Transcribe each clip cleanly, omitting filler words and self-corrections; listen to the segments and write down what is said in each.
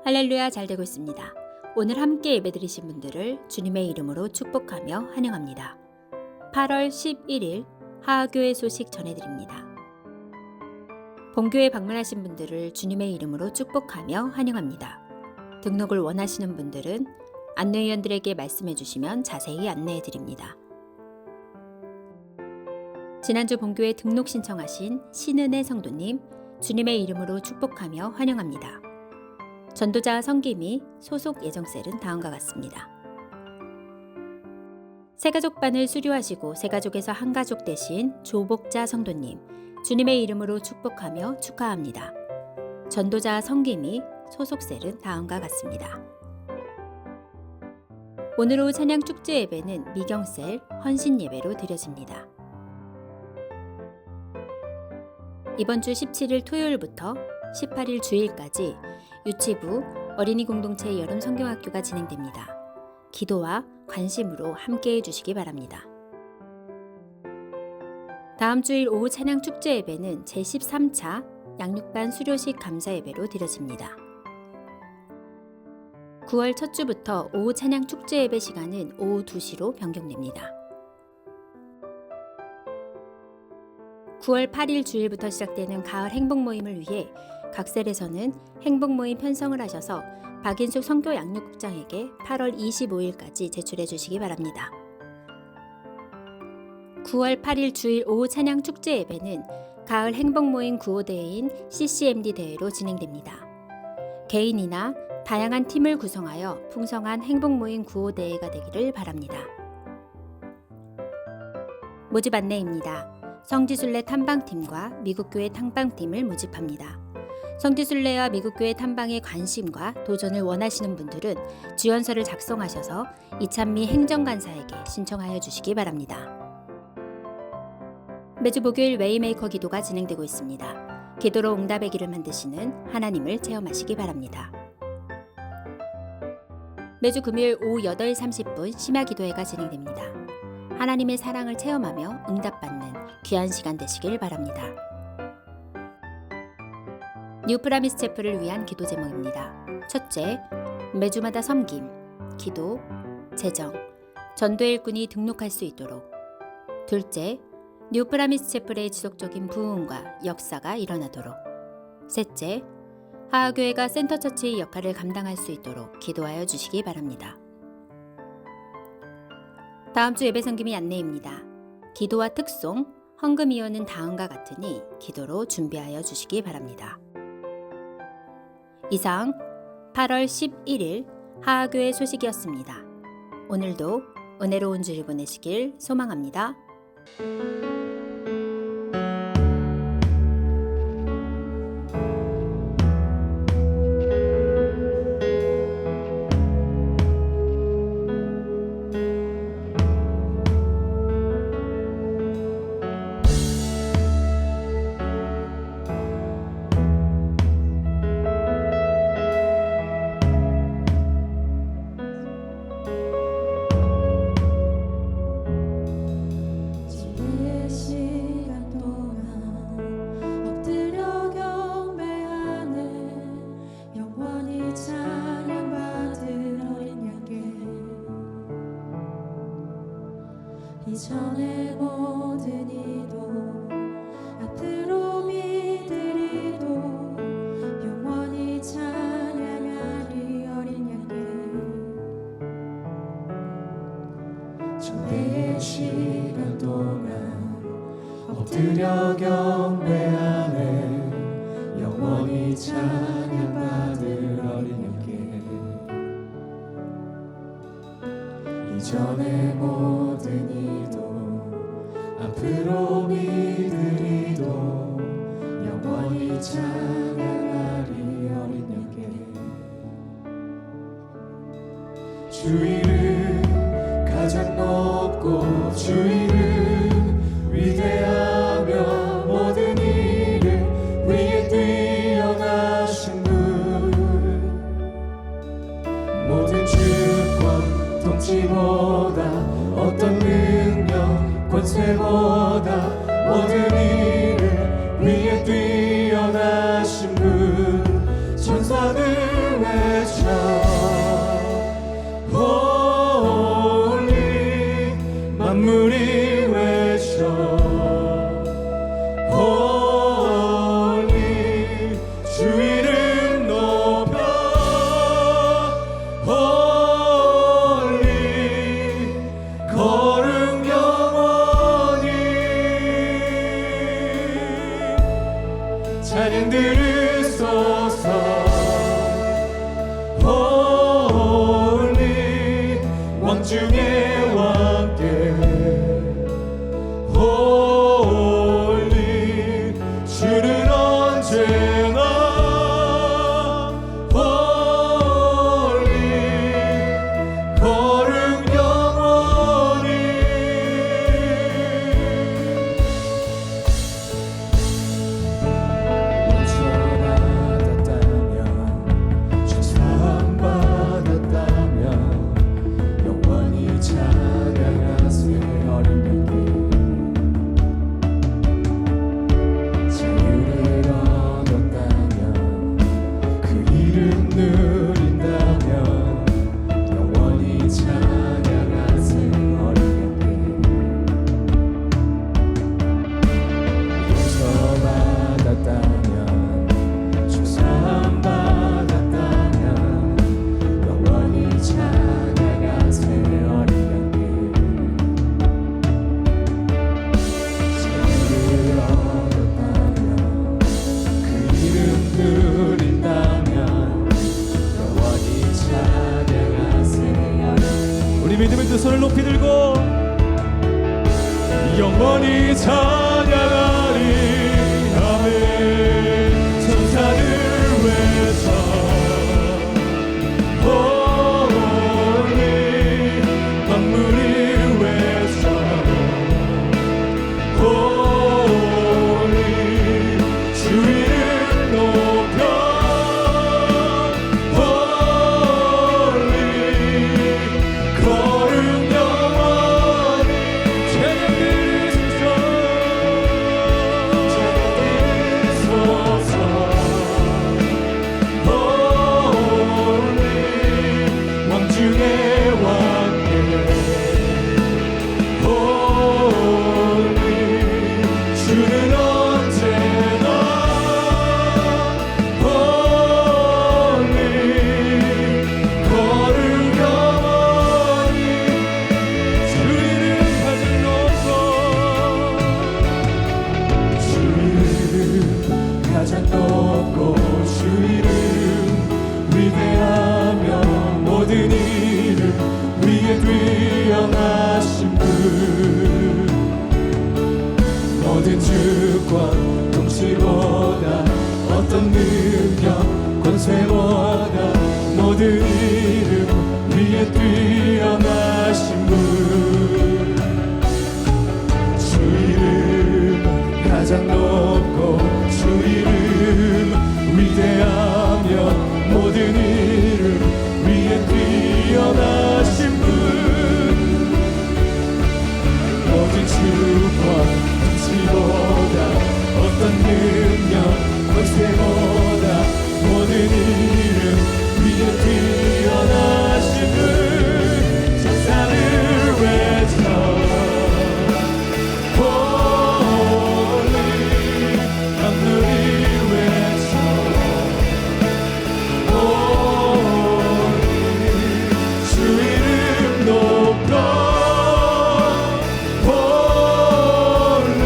할렐루야, 잘 되고 있습니다. 오늘 함께 예배드리신 분들을 주님의 이름으로 축복하며 환영합니다. 8월 11일 하하교회 소식 전해드립니다. 본교회 방문하신 분들을 주님의 이름으로 축복하며 환영합니다. 등록을 원하시는 분들은 안내위원들에게 말씀해 주시면 자세히 안내해 드립니다. 지난주 본교회 등록 신청하신 신은혜 성도님, 주님의 이름으로 축복하며 환영합니다. 전도자 성김이 소속 예정셀은 다음과 같습니다. 새가족반을 수료하시고 새가족에서 한 가족 되신 조복자 성도님, 주님의 이름으로 축복하며 축하합니다. 전도자 성김이 소속셀은 다음과 같습니다. 오늘 오후 찬양 축제 예배는 미경셀 헌신 예배로 드려집니다. 이번 주 17일 토요일부터 18일 주일까지 유치부 어린이 공동체 여름 성경학교가 진행됩니다. 기도와 관심으로 함께해 주시기 바랍니다. 다음 주일 오후 찬양 축제 예배는 제13차 양육반 수료식 감사 예배로 드려집니다. 9월 첫 주부터 오후 찬양 축제 예배 시간은 오후 2시로 변경됩니다. 9월 8일 주일부터 시작되는 가을 행복 모임을 위해 각 셀에서는 행복 모임 편성을 하셔서 박인숙 선교 양육국장에게 8월 25일까지 제출해 주시기 바랍니다. 9월 8일 주일 오후 찬양 축제 예배는 가을 행복 모임 구호대회인 CCMD 대회로 진행됩니다. 개인이나 다양한 팀을 구성하여 풍성한 행복 모임 구호대회가 되기를 바랍니다. 모집 안내입니다. 성지순례 탐방팀과 미국교회 탐방팀을 모집합니다. 성지순례와 미국교회 탐방에 관심과 도전을 원하시는 분들은 지원서를 작성하셔서 이찬미 행정간사에게 신청하여 주시기 바랍니다. 매주 목요일 웨이메이커 기도가 진행되고 있습니다. 기도로 응답의 길을 만드시는 하나님을 체험하시기 바랍니다. 매주 금요일 오후 8시 30분 심야 기도회가 진행됩니다. 하나님의 사랑을 체험하며 응답받는 귀한 시간 되시길 바랍니다. 뉴프라미스 체프를 위한 기도 제목입니다. 첫째, 매주마다 섬김, 기도, 재정, 전도의 일꾼이 등록할 수 있도록. 둘째, 뉴프라미스 체플의 지속적인 부흥과 역사가 일어나도록. 셋째, 하하교회가 센터처치의 역할을 감당할 수 있도록 기도하여 주시기 바랍니다. 다음 주 예배 섬김이 안내입니다. 기도와 특송, 헌금이요는 다음과 같으니 기도로 준비하여 주시기 바랍니다. 이상 8월 11일 하하교회 소식이었습니다. 오늘도 은혜로운 주일 보내시길 소망합니다. 이전의 모든 이도 앞으로 믿으리도 영원히 찬양하리 어린 양께 전대의 시간 동안 엎드려 경배하네 영원히 찬양받을 어린 양께 이전의 모든 이도 앞으로 믿으리도 영원히 찬양하리 어린 양께 주 이름 가장 높고 주 이름 위대하며 모든 이름 위에 뛰어나신 분 모든 주권 통치보다 어떤 능력 권세보다 모든 찬양 들으소서. 홀리 왕 중에 왕께 홀리 주는 언제나 홀리 거룩 영원히 용서받았다면 죄사함받았다면 영원히 찬양하세. 어린 양께 자유를 얻었다면 그 이름 누린다면 영원히 찬양하세. 어린 양께 용서받았다면 죄사함받았다면 영원히 찬양하세. 어린 양께 자유를 얻었다면 그 이름 누린다면 영원히 찬양하세. 우리 믿음의 두 손을 높이 들고 영원히 찬양하리. 아멘. 천사를 외쳐 홀리 만물이 외쳐 홀리 주 이름 높여 홀리 거룩 영원히 찬양 들으소서. 찬양 들으소서. 홀리 왕 중에 왕께 홀리 주는 언제나 홀리 거룩 영원히 주 이름 가장 높고 주 이름 가장 높고 주 이름 위대하며 모든 이름 위에 뛰어나신 분 모든 주권 통치보다 어떤 능력 권세보다 모든 이름 위에 뛰어나신 분 주 이름 가장 높고 주 이름 위대하며 모든 이름 위에 뛰어나신 분 모든 주권 통치보다 어떤 능력 권세보다 모든 이름 위에 뛰어나신 분 천사를 외쳐 홀리 만물이 외쳐 홀리 주 이름 높여 홀리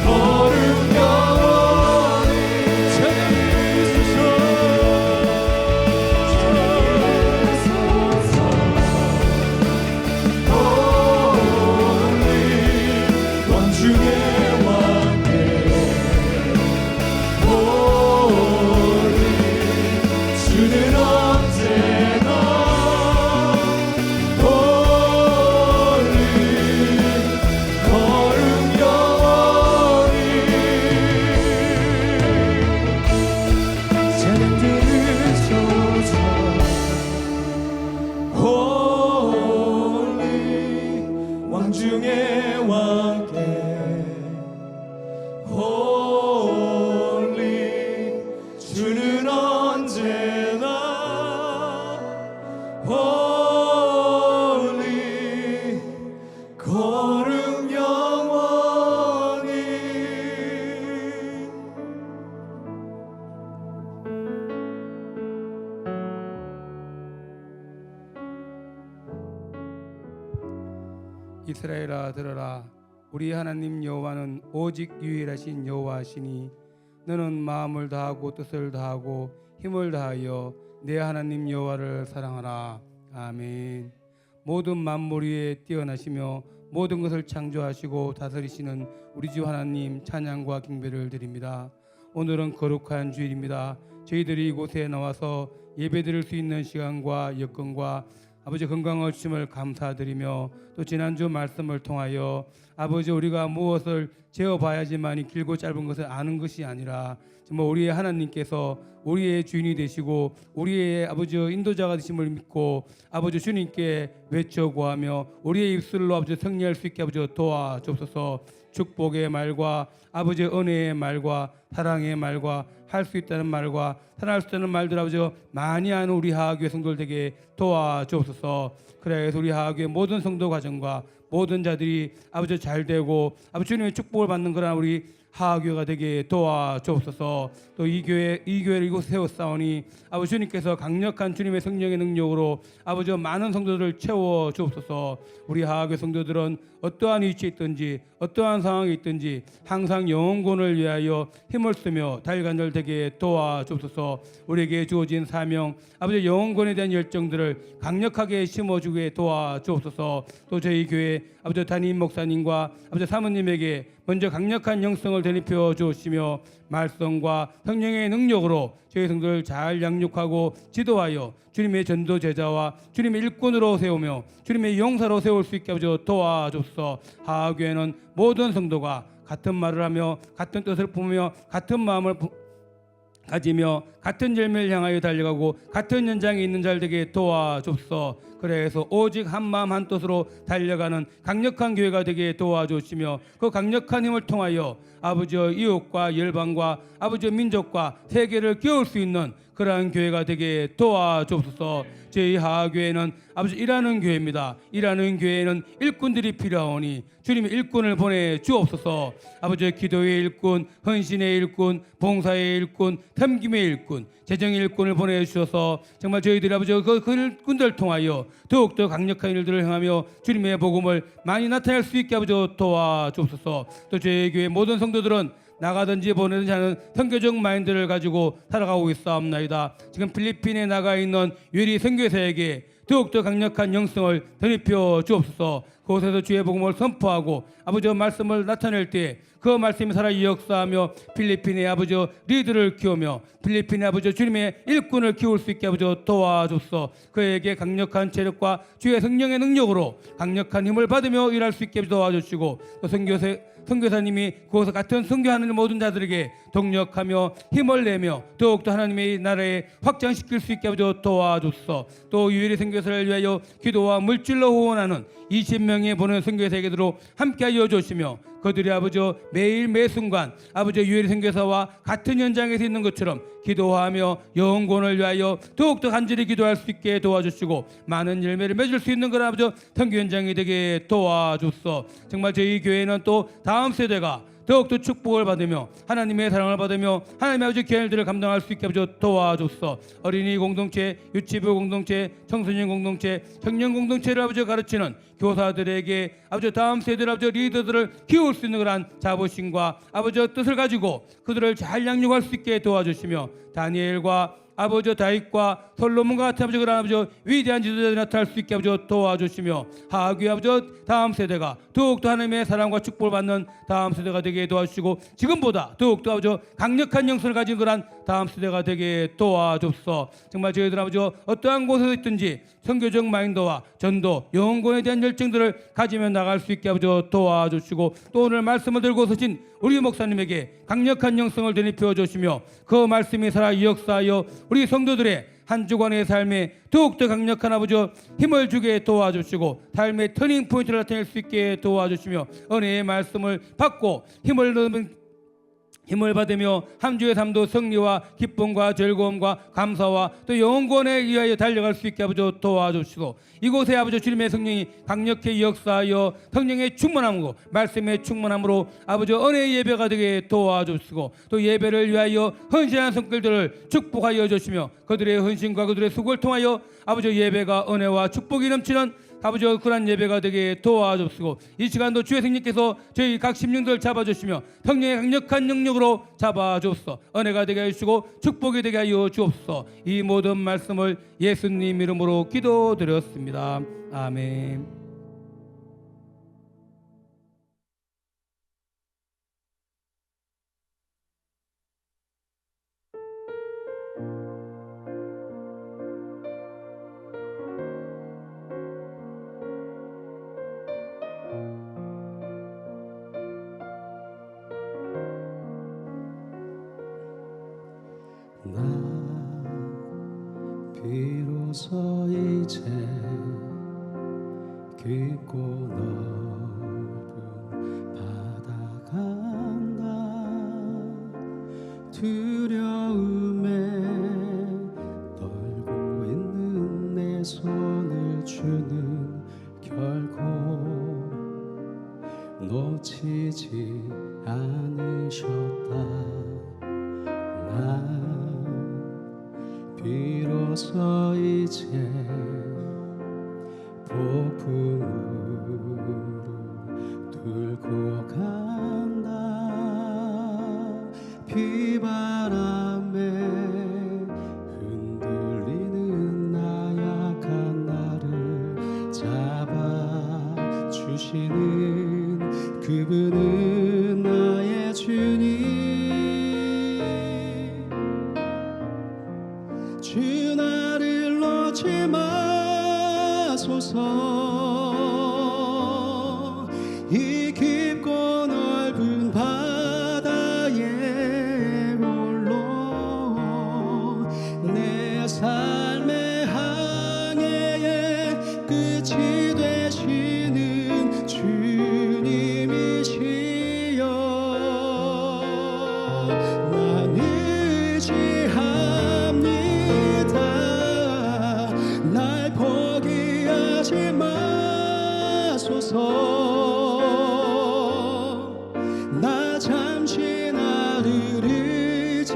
거룩 영원히 찬양 들으소서. 홀리 왕 중에 왕께 홀리 주는 언제나 홀리 거룩 영원히 찬양 들으소서. 홀리 왕 중에 왕께 홀리 주는 언제나 홀리 거룩 영원히 이스라엘아 들어라. 우리 하나님 여호와는 오직 유일하신 여호와시니 너는 마음을 다하고 뜻을 다하고 힘을 다하여 내 하나님 여호와를 사랑하라. 아멘. 모든 만물 위에 뛰어나시며 모든 것을 창조하시고 다스리시는 우리 주 하나님 찬양과 경배를 드립니다. 오늘은 거룩한 주일입니다. 저희들이 이곳에 나와서 예배드릴 수 있는 시간과 여건과 아버지 건강을 주심을 감사드리며 또 지난주 말씀을 통하여 아버지 우리가 무엇을 재어봐야지만이 길고 짧은 것을 아는 것이 아니라 정말 우리의 하나님께서 우리의 주인이 되시고 우리의 아버지 인도자가 되심을 믿고 아버지 주님께 외쳐 구하며 우리의 입술로 아버지 승리할 수 있게 아버지 도와주옵소서. 축복의 말과 아버지 은혜의 말과 사랑의 말과 할 수 있다는 말과 살아날 수 있다는 말들 아버지 많이 하는 우리 하하교회 성도들 되게 도와주옵소서. 그래서 우리 하하교회 모든 성도 가정과 모든 자들이 아버지 잘 되고 아버지 주님의 축복을 받는 그런 우리 하하교회가 되게 도와주옵소서. 또 이 교회를 이곳에 세웠사오니 아버지 주님께서 강력한 주님의 성령의 능력으로 아버지 많은 성도들을 채워 주옵소서. 우리 하하교회 성도들은 어떠한 위치에 있든지 어떠한 상황에 있든지 항상 영혼권을 위하여 힘을 쓰며 달간절 되게 도와주옵소서. 우리에게 주어진 사명 아버지 영혼권에 대한 열정들을 강력하게 심어주게 도와주옵소서. 또 저희 교회 아버지 담임 목사님과 아버지 사모님에게 먼저 강력한 영성을 되뇌펴 주시며 말씀과 성령의 능력으로 저희 성도를 잘 양육하고 지도하여 주님의 전도 제자와 주님의 일꾼으로 세우며 주님의 용사로 세울 수 있게 아버지 도와주옵소서. 하하교회는 모든 성도가 같은 말을 하며 같은 뜻을 품으며 같은 마음을 가지며 같은 열매를 향하여 달려가고 같은 현장에 있는 자들 되게 도와주옵소서. 그래서 오직 한 마음 한 뜻으로 달려가는 강력한 교회가 되게 도와주시며 그 강력한 힘을 통하여 아버지의 이웃과 열방과 아버지의 민족과 세계를 끼울 수 있는 그러한 교회가 되게 도와주옵소서. 저희 하하교회는 아버지 일하는 교회입니다. 일하는 교회에는 일꾼들이 필요하오니 주님의 일꾼을 보내주옵소서. 아버지 기도의 일꾼, 헌신의 일꾼, 봉사의 일꾼, 섬김의 일꾼, 재정의 일꾼을 보내주셔서 정말 저희들이 아버지 그 일꾼들 통하여 더욱더 강력한 일들을 행하며 주님의 복음을 많이 나타낼 수 있게 아버지 도와주옵소서. 또 저희 교회 모든 성도들은 나가든지 보내든지 하는 선교적 마인드를 가지고 살아가고 있사옵나이다. 지금 필리핀에 나가 있는 유리 선교사에게 더욱더 강력한 영성을 되뇌펴 주옵소서. 그곳에서 주의 복음을 선포하고 아버지의 말씀을 나타낼 때 그 말씀이 살아 역사하며 필리핀의 아버지 리드를 키우며 필리핀의 아버지 주님의 일꾼을 키울 수 있게 아버지 도와주소서. 그에게 강력한 체력과 주의 성령의 능력으로 강력한 힘을 받으며 일할 수 있게 도와주시고 또 선교사님이 그곳에 같은 선교하는 모든 자들에게 동력하며 힘을 내며 더욱더 하나님의 나라에 확장시킬 수 있게 아버지 도와주소서. 또 유일의 선교사를 위하여 기도와 물질로 후원하는 20명의 보는 선교사에게도 함께하여 주시며 그들이 아버지 매일 매순간 아버지 유일의 선교사와 같은 현장에서 있는 것처럼 기도하며 영혼권을 위하여 더욱더 간절히 기도할 수 있게 도와주시고 많은 열매를 맺을 수 있는 그런 아버지 선교 현장이 되게 도와주소서. 정말 저희 교회는 또 다음 세대가 더욱더 축복을 받으며 하나님의 사랑을 받으며 하나님의 아버지 귀한 일들을 감당할 수 있게 아버지 도와주소서. 어린이 공동체, 유치부 공동체, 청소년 공동체, 청년 공동체를 아버지 가르치는 교사들에게 아버지 다음 세대 아버지 리더들을 키울 수 있는 그런 자부심과 아버지 뜻을 가지고 그들을 잘 양육할 수 있게 도와주시며 다니엘과 아버지 다윗과 솔로몬과 같은 아버지 그런 아버지 위대한 지도자들이 나타날 수 있게 아버지 도와주시며 하하교회 아버지 다음 세대가 더욱더 하나님의 사랑과 축복을 받는 다음 세대가 되게 도와주시고 지금보다 더욱더 아버지 강력한 영성을 가진 그런 다음 세대가 되게 도와주옵소서. 정말 저희들 아버지 어떠한 곳에서 있든지 선교적 마인드와 전도 영혼권에 대한 열정들을 가지며 나갈 수 있게 아버지 도와주시고 또 오늘 말씀을 들고 서신 우리 목사님에게 강력한 영성을 되뇌펴 주시며 그 말씀이 살아 역사하여 우리 성도들의 한 주간의 삶에 더욱더 강력한 아버지 힘을 주게 도와주시고 삶의 터닝 포인트를 나타낼 수 있게 도와주시며 은혜의 말씀을 받고 힘을 받으며 한 주의 삶도 승리와 기쁨과 즐거움과 감사와 또 영원권에 위하여 달려갈 수 있게 아버지 도와주시고 이곳에 아버지 주님의 성령이 강력히 역사하여 성령의 충만함으로 말씀의 충만함으로 아버지 은혜의 예배가 되게 도와주시고 또 예배를 위하여 헌신한 손길들을 축복하여 주시며 그들의 헌신과 그들의 수고를 통하여 아버지 예배가 은혜와 축복이 넘치는 아버지 억울한 예배가 되게 도와주시고 이 시간도 주의 성령께서 저희 각 심령들 잡아주시며 성령의 강력한 능력으로 잡아주옵소서. 은혜가 되게 하시고 축복이 되게 하여 주옵소서. 이 모든 말씀을 예수님 이름으로 기도드렸습니다. 아멘. 나 비로소 이제 깊고 넓은 바다 간다. 두려움에 떨고 있는 내 손을 주는 결코 놓치지 않으셨다. 난 비로소 이제 폭풍우를 뚫고 간다. 비바람에 흔들리는 나약한 나를 잡아주시는 그분은 나의 주님. 주 나를 놓지 마소서. 이 깊고 넓은 바다에 홀로 내 삶의 항해의 끝이 되시는 주님이시여. 난 의지합니다. 날 포기하지 마소서. 나 잠시 나를 의지하여도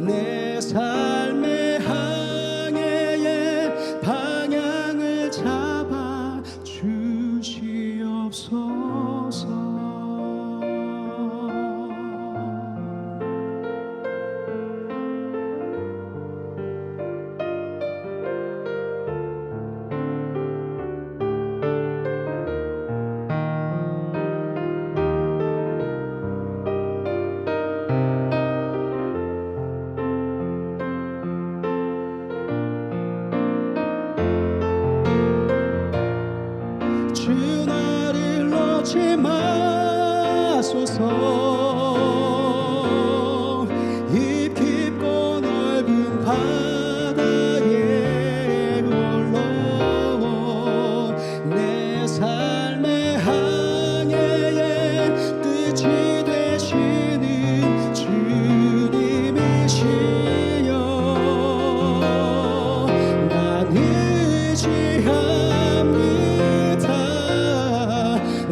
내 삶의 항해의 방향을 잡아 주시옵소서. 주 나를 놓지 마소서. 이 깊고 넓은 바다에 홀로 내 삶의 항해의 끝이 되시는 주님이시여. 난 의지합니다.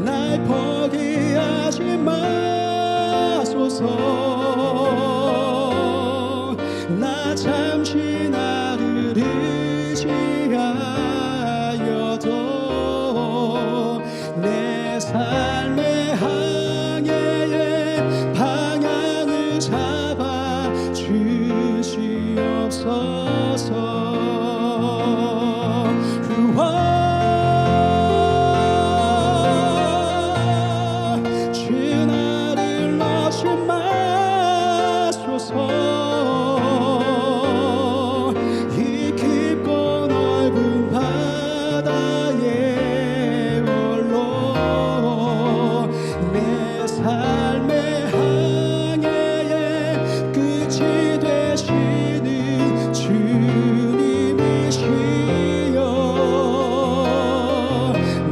날 포기하지 마소서. 나 잠시 나를 의지하여도 내 삶의 항해의 방향을 잡아 주시옵소서. 주 나를 놓지 마소서. 이 깊고 넓은 바다에 홀로 내 삶의 항해의 끝이 되시는 주님이시여.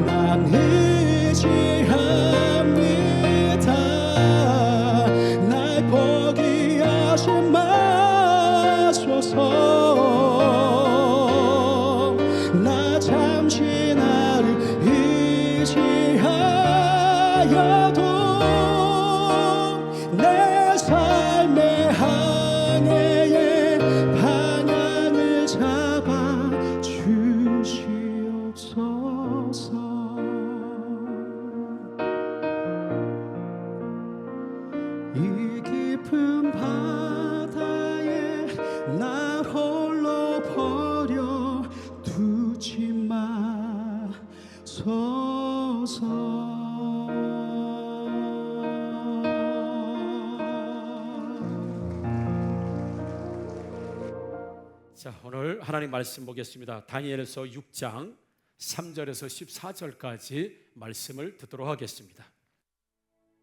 난 의지합니다. 날 포기하지 마소서. 나 잠시 나를 의지하여도 내 삶의 항해의 방향을 잡아 자, 오늘 하나님 말씀 보겠습니다. 다니엘서 6장 3절에서 14절까지 말씀을 듣도록 하겠습니다.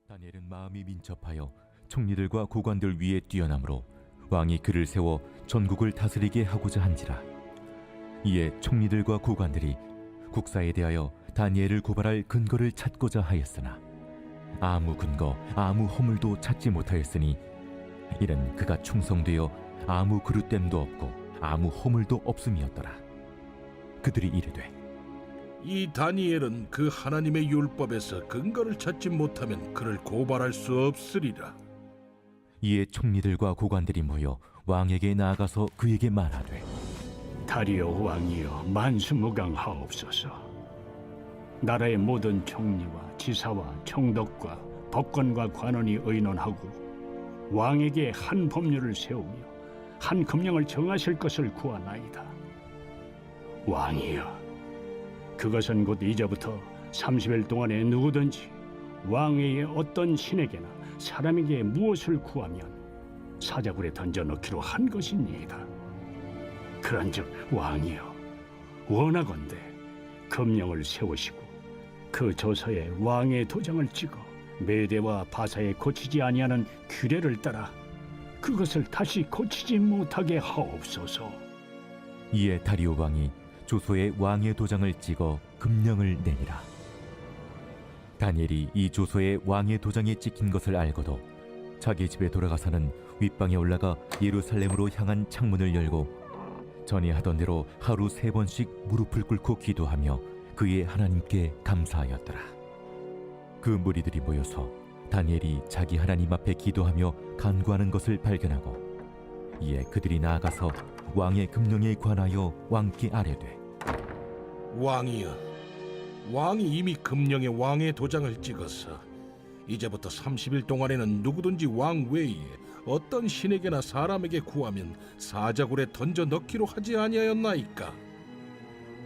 다니엘은 마음이 민첩하여 총리들과 고관들 위에 뛰어나므로 왕이 그를 세워 전국을 다스리게 하고자 한지라. 이에 총리들과 고관들이 국사에 대하여 다니엘을 고발할 근거를 찾고자 하였으나 아무 근거 아무 허물도 찾지 못하였으니 이는 그가 충성되어 아무 그릇됨도 없고 아무 허물도 없음이었더라. 그들이 이르되 이 다니엘은 그 하나님의 율법에서 근거를 찾지 못하면 그를 고발할 수 없으리라. 이에 총리들과 고관들이 모여 왕에게 나아가서 그에게 말하되 다리오 왕이여 만수무강하옵소서. 나라의 모든 총리와 지사와 총독과 법관과 관원이 의논하고 왕에게 한 법률을 세우며 한 금령을 정하실 것을 구하나이다. 왕이여, 그것은 곧 이제부터 30일 동안에 누구든지 왕에게 어떤 신에게나 사람에게 무엇을 구하면 사자굴에 던져넣기로 한 것이니이다. 그런즉 왕이여, 원하건대 금령을 세우시고 그 조서에 왕의 도장을 찍어 메대와 바사에 고치지 아니하는 규례를 따라 그것을 다시 고치지 못하게 하옵소서. 이에 다리오 왕이 조서에 왕의 도장을 찍어 금령을 내니라. 다니엘이 이 조서에 왕의 도장이 찍힌 것을 알고도 자기 집에 돌아가서는 윗방에 올라가 예루살렘으로 향한 창문을 열고 전에 하던 대로 하루 3번씩 무릎을 꿇고 기도하며 그의 하나님께 감사하였더라. 그 무리들이 모여서 다니엘이 자기 하나님 앞에 기도하며 간구하는 것을 발견하고 이에 그들이 나아가서 왕의 금령에 관하여 왕께 아뢰되 왕이여, 왕이 이미 금령에 왕의 도장을 찍어서 이제부터 30일 동안에는 누구든지 왕 외에 어떤 신에게나 사람에게 구하면 사자굴에 던져 넣기로 하지 아니하였나이까?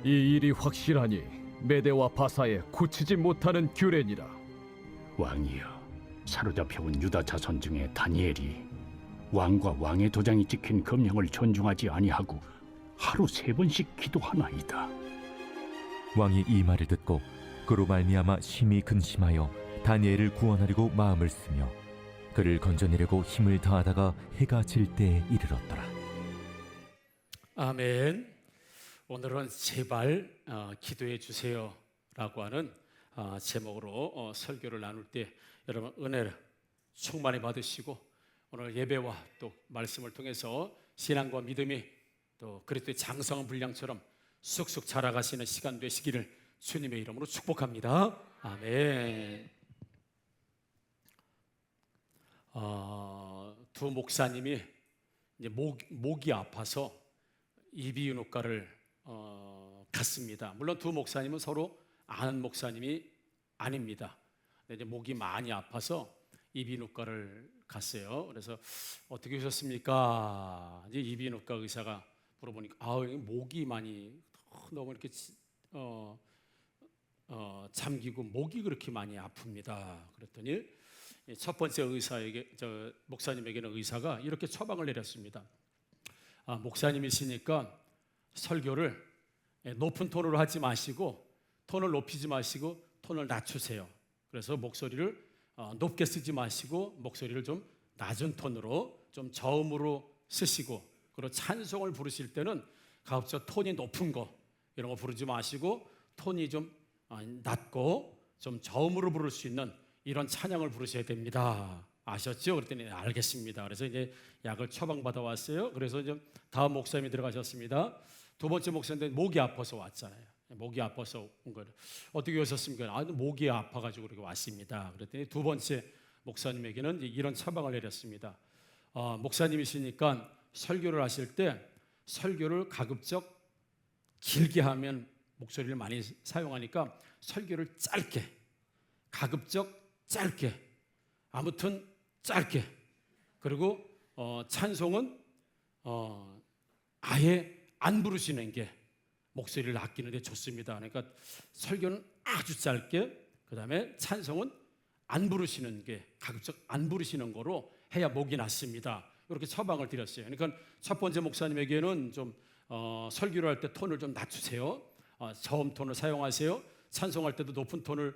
이 일이 확실하니 메대와 바사에 고치지 못하는 규례니라. 왕이여, 사로잡혀온 유다 자손 중에 다니엘이 왕과 왕의 도장이 찍힌 금령을 존중하지 아니하고 하루 3번씩 기도하나이다. 왕이 이 말을 듣고 그로 말미암아 심히 근심하여 다니엘을 구원하려고 마음을 쓰며 그를 건져내려고 힘을 다하다가 해가 질 때에 이르렀더라. 아멘. 오늘은 제발 기도해 주세요라고 하는 제목으로 설교를 나눌 때 여러분 은혜를 충만히 받으시고 오늘 예배와 또 말씀을 통해서 신앙과 믿음이 또 그리스도의 장성한 분량처럼 쑥쑥 자라가시는 시간 되시기를 주님의 이름으로 축복합니다. 아멘. 두 목사님이 이제 목이 아파서 이비인후과를 갔습니다. 물론 두 목사님은 서로 아는 목사님이 아닙니다. 근데 이제 목이 많이 아파서 이비인후과를 갔어요. 그래서 어떻게 오셨습니까? 이제 이비인후과 의사가 물어보니까 목이 많이 너무 이렇게 잠기고 목이 그렇게 많이 아픕니다. 그랬더니 첫 번째 의사에게 목사님에게는 의사가 이렇게 처방을 내렸습니다. 목사님이시니까 설교를 높은 톤으로 하지 마시고 톤을 높이지 마시고 톤을 낮추세요. 그래서 목소리를 높게 쓰지 마시고 목소리를 좀 낮은 톤으로 좀 저음으로 쓰시고 그리고 찬송을 부르실 때는 가급적 톤이 높은 거 이런 거 부르지 마시고 톤이 좀 낮고 좀 저음으로 부를 수 있는 이런 찬양을 부르셔야 됩니다. 아셨죠? 그랬더니 알겠습니다. 그래서 이제 약을 처방받아 왔어요. 그래서 이제 다음 목사님이 들어가셨습니다. 두 번째 목사님인데 목이 아파서 왔잖아요. 목이 아파서 온 거를 어떻게 오셨습니까? 목이 아파가지고 그렇게 왔습니다. 그랬더니 두 번째 목사님에게는 이런 처방을 내렸습니다. 목사님이시니까 설교를 하실 때 설교를 가급적 길게 하면 목소리를 많이 사용하니까 설교를 짧게 가급적 짧게 아무튼 짧게 그리고 찬송은 아예 안 부르시는 게 목소리를 아끼는 데 좋습니다. 그러니까 설교는 아주 짧게 그다음에 찬송은 안 부르시는 게 가급적 안 부르시는 거로 해야 목이 낫습니다. 이렇게 처방을 드렸어요. 그러니까 첫 번째 목사님에게는 좀 설교를 할 때 톤을 좀 낮추세요. 저음 톤을 사용하세요. 찬송할 때도 높은 톤을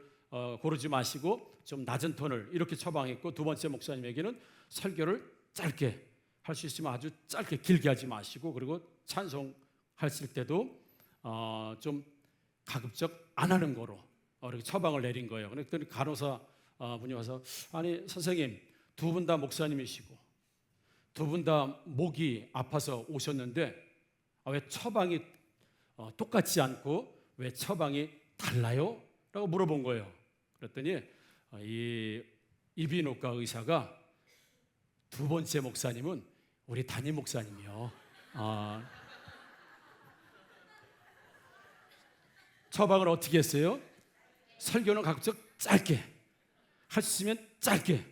고르지 마시고 좀 낮은 톤을 이렇게 처방했고, 두 번째 목사님에게는 설교를 짧게 할 수 있으면 아주 짧게, 길게 하지 마시고, 그리고 찬송하실 때도 좀 가급적 안 하는 거로 이렇게 처방을 내린 거예요. 그랬더니 간호사 분이 와서, 아니 선생님, 두 분 다 목사님이시고 두 분 다 목이 아파서 오셨는데 왜 처방이 똑같지 않고 왜 처방이 달라요? 라고 물어본 거예요. 그랬더니 이 이비인후과 의사가, 두 번째 목사님은 우리 담임 목사님이요, 처방을 어떻게 했어요? 설교는 가급적 짧게, 할 수 있으면 짧게,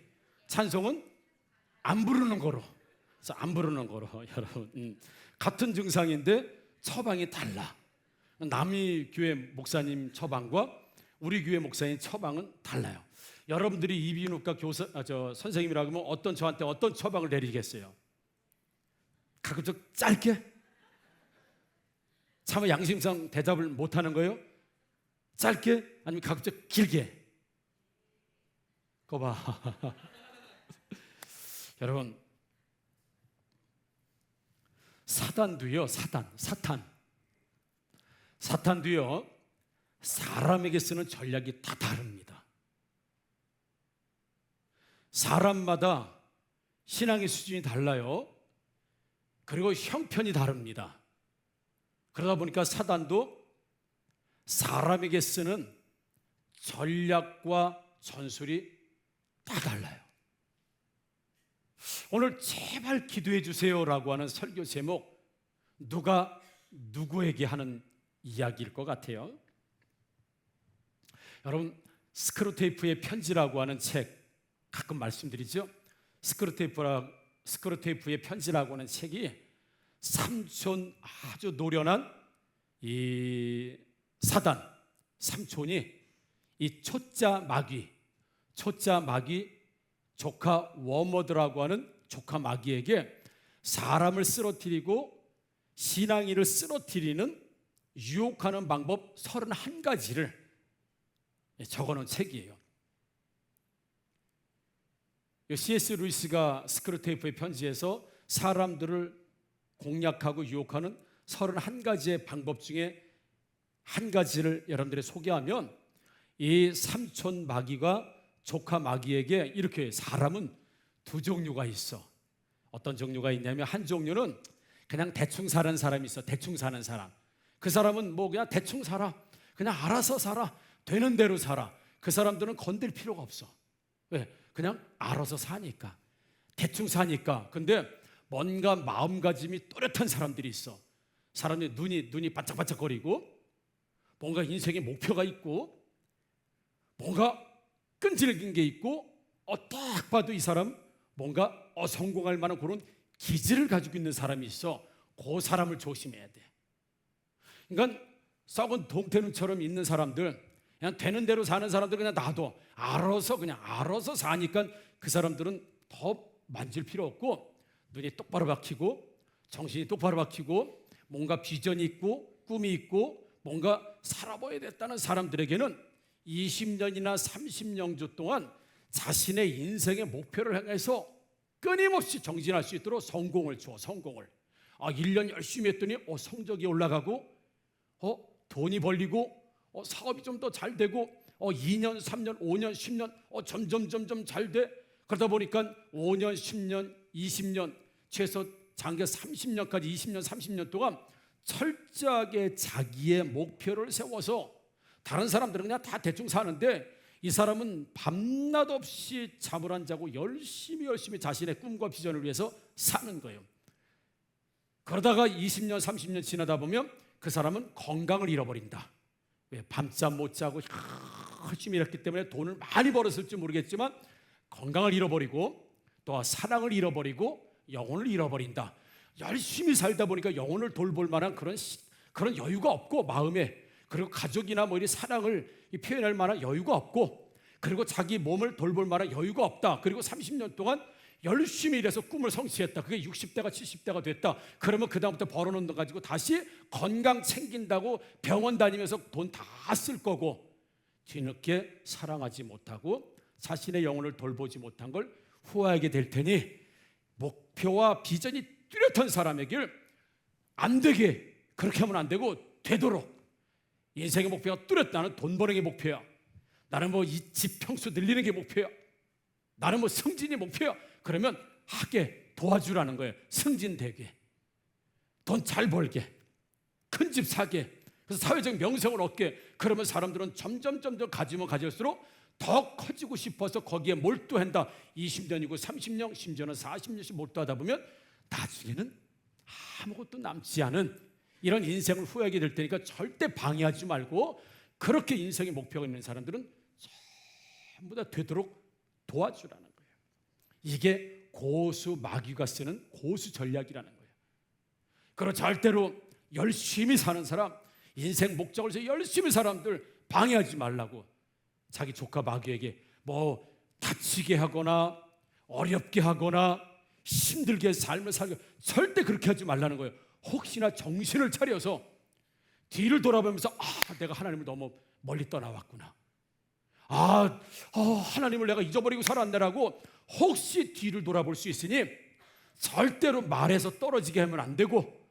찬송은 안 부르는 거로. 그래서 안 부르는 거로 여러분, 같은 증상인데 처방이 달라. 남이 교회 목사님 처방과 우리 교회 목사님 처방은 달라요. 여러분들이 이비인후과 선생님이라고 하면 저한테 어떤 처방을 내리겠어요? 가급적 짧게? 참 양심상 대답을 못하는 거예요? 짧게? 아니면 가급적 길게? 그거 봐. 여러분, 사단도요, 사탄도요, 사람에게 쓰는 전략이 다 다릅니다. 사람마다 신앙의 수준이 달라요. 그리고 형편이 다릅니다. 그러다 보니까 사단도 사람에게 쓰는 전략과 전술이 다 달라요. 오늘 제발 기도해 주세요라고 하는 설교 제목, 누가 누구에게 하는 이야기일 것 같아요. 여러분, 스크루테이프의 편지라고 하는 책 가끔 말씀드리죠. 스크루테이프의 편지라고 하는 책이 삼촌, 아주 노련한 이 삼촌이 이 초짜 마귀 조카 워머드라고 하는 조카 마귀에게 사람을 쓰러뜨리고 신앙인을 쓰러뜨리는 유혹하는 방법 31가지를 적어놓은 책이에요. C.S. 루이스가 스크루테이프의 편지에서 사람들을 공략하고 유혹하는 31가지의 방법 중에 한 가지를 여러분들이 소개하면, 이 삼촌 마귀가 조카 마귀에게 이렇게, 사람은 두 종류가 있어. 어떤 종류가 있냐면, 한 종류는 그냥 대충 사는 사람이 있어. 대충 사는 사람. 그 사람은 그냥 대충 살아. 그냥 알아서 살아. 되는 대로 살아. 그 사람들은 건들 필요가 없어. 왜? 그냥 알아서 사니까. 대충 사니까. 근데 뭔가 마음가짐이 또렷한 사람들이 있어. 사람의 눈이 반짝반짝거리고 뭔가 인생의 목표가 있고 뭔가 끈질긴 게 있고 딱 봐도 이 사람 뭔가 성공할 만한 그런 기질을 가지고 있는 사람이 있어. 그 사람을 조심해야 돼. 그러니까 썩은 동태눈처럼 있는 사람들, 그냥 되는 대로 사는 사람들 그냥 놔둬. 알아서 사니까 그 사람들은 더 만질 필요 없고 눈이 똑바로 박히고 정신이 똑바로 박히고 뭔가 비전이 있고 꿈이 있고 뭔가 살아보야겠다는 사람들에게는 20년이나 30년 동안 자신의 인생의 목표를 향해서 끊임없이 정진할 수 있도록 성공을 줘. 성공을. 1년 열심히 했더니 성적이 올라가고 돈이 벌리고 사업이 좀 더 잘 되고 2년, 3년, 5년, 10년 점점 잘 돼. 그러다 보니까 5년, 10년, 20년, 최소 장기 30년까지 20년, 30년 동안 철저하게 자기의 목표를 세워서, 다른 사람들은 그냥 다 대충 사는데 이 사람은 밤낮 없이 잠을 안 자고 열심히 자신의 꿈과 비전을 위해서 사는 거예요. 그러다가 20년, 30년 지나다 보면 그 사람은 건강을 잃어버린다. 왜? 밤잠 못 자고 열심히 일했기 때문에 돈을 많이 벌었을지 모르겠지만 건강을 잃어버리고 또 사랑을 잃어버리고 영혼을 잃어버린다. 열심히 살다 보니까 영혼을 돌볼 만한 그런 여유가 없고 마음에, 그리고 가족이나 이 사랑을 표현할 만한 여유가 없고, 그리고 자기 몸을 돌볼 만한 여유가 없다. 그리고 30년 동안 열심히 일해서 꿈을 성취했다. 그게 60대가 70대가 됐다. 그러면 그 다음부터 벌어놓은 돈 가지고 다시 건강 챙긴다고 병원 다니면서 돈 다 쓸 거고, 뒤늦게 사랑하지 못하고 자신의 영혼을 돌보지 못한 걸 후회하게 될 테니, 목표와 비전이 뚜렷한 사람에게 안 되게 그렇게 하면 안 되고, 되도록 인생의 목표가 뚜렷. 나는 돈 버는 게 목표야. 나는 뭐 이 집 평수 늘리는 게 목표야. 나는 뭐 승진이 목표야. 그러면 하게 도와주라는 거예요. 승진되게, 돈 잘 벌게, 큰 집 사게, 그래서 사회적 명성을 얻게. 그러면 사람들은 점점 가지면 가질수록 더 커지고 싶어서 거기에 몰두한다. 20년이고 30년, 심지어는 40년씩 몰두하다 보면 나중에는 아무것도 남지 않은 이런 인생을 후회하게 될 테니까 절대 방해하지 말고, 그렇게 인생의 목표가 있는 사람들은 전부 다 되도록 도와주라는 거예요. 이게 고수 마귀가 쓰는 고수 전략이라는 거예요. 그리고 절대로 열심히 사는 사람, 인생 목적을 위해서 열심히 사람들 방해하지 말라고, 자기 조카 마귀에게 뭐 다치게 하거나 어렵게 하거나 힘들게 삶을 살게, 절대 그렇게 하지 말라는 거예요. 혹시나 정신을 차려서 뒤를 돌아보면서 내가 하나님을 너무 멀리 떠나왔구나, 하나님을 내가 잊어버리고 살았네라고 혹시 뒤를 돌아볼 수 있으니 절대로 말해서 떨어지게 하면 안 되고,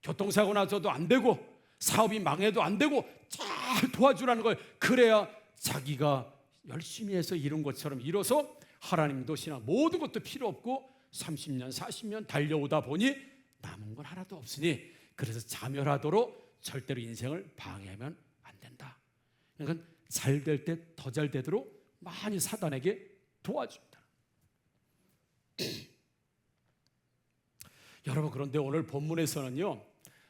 교통사고 나서도 안 되고, 사업이 망해도 안 되고 잘 도와주라는 거예요. 그래야 자기가 열심히 해서 이룬 것처럼 이뤄서 하나님도 신앙 모든 것도 필요 없고 30년 40년 달려오다 보니 남은 건 하나도 없으니, 그래서 자멸하도록 절대로 인생을 방해하면 안 된다. 그러니까 잘 될 때 더 잘 되도록 많이 사단에게 도와준다. 여러분, 그런데 오늘 본문에서는요,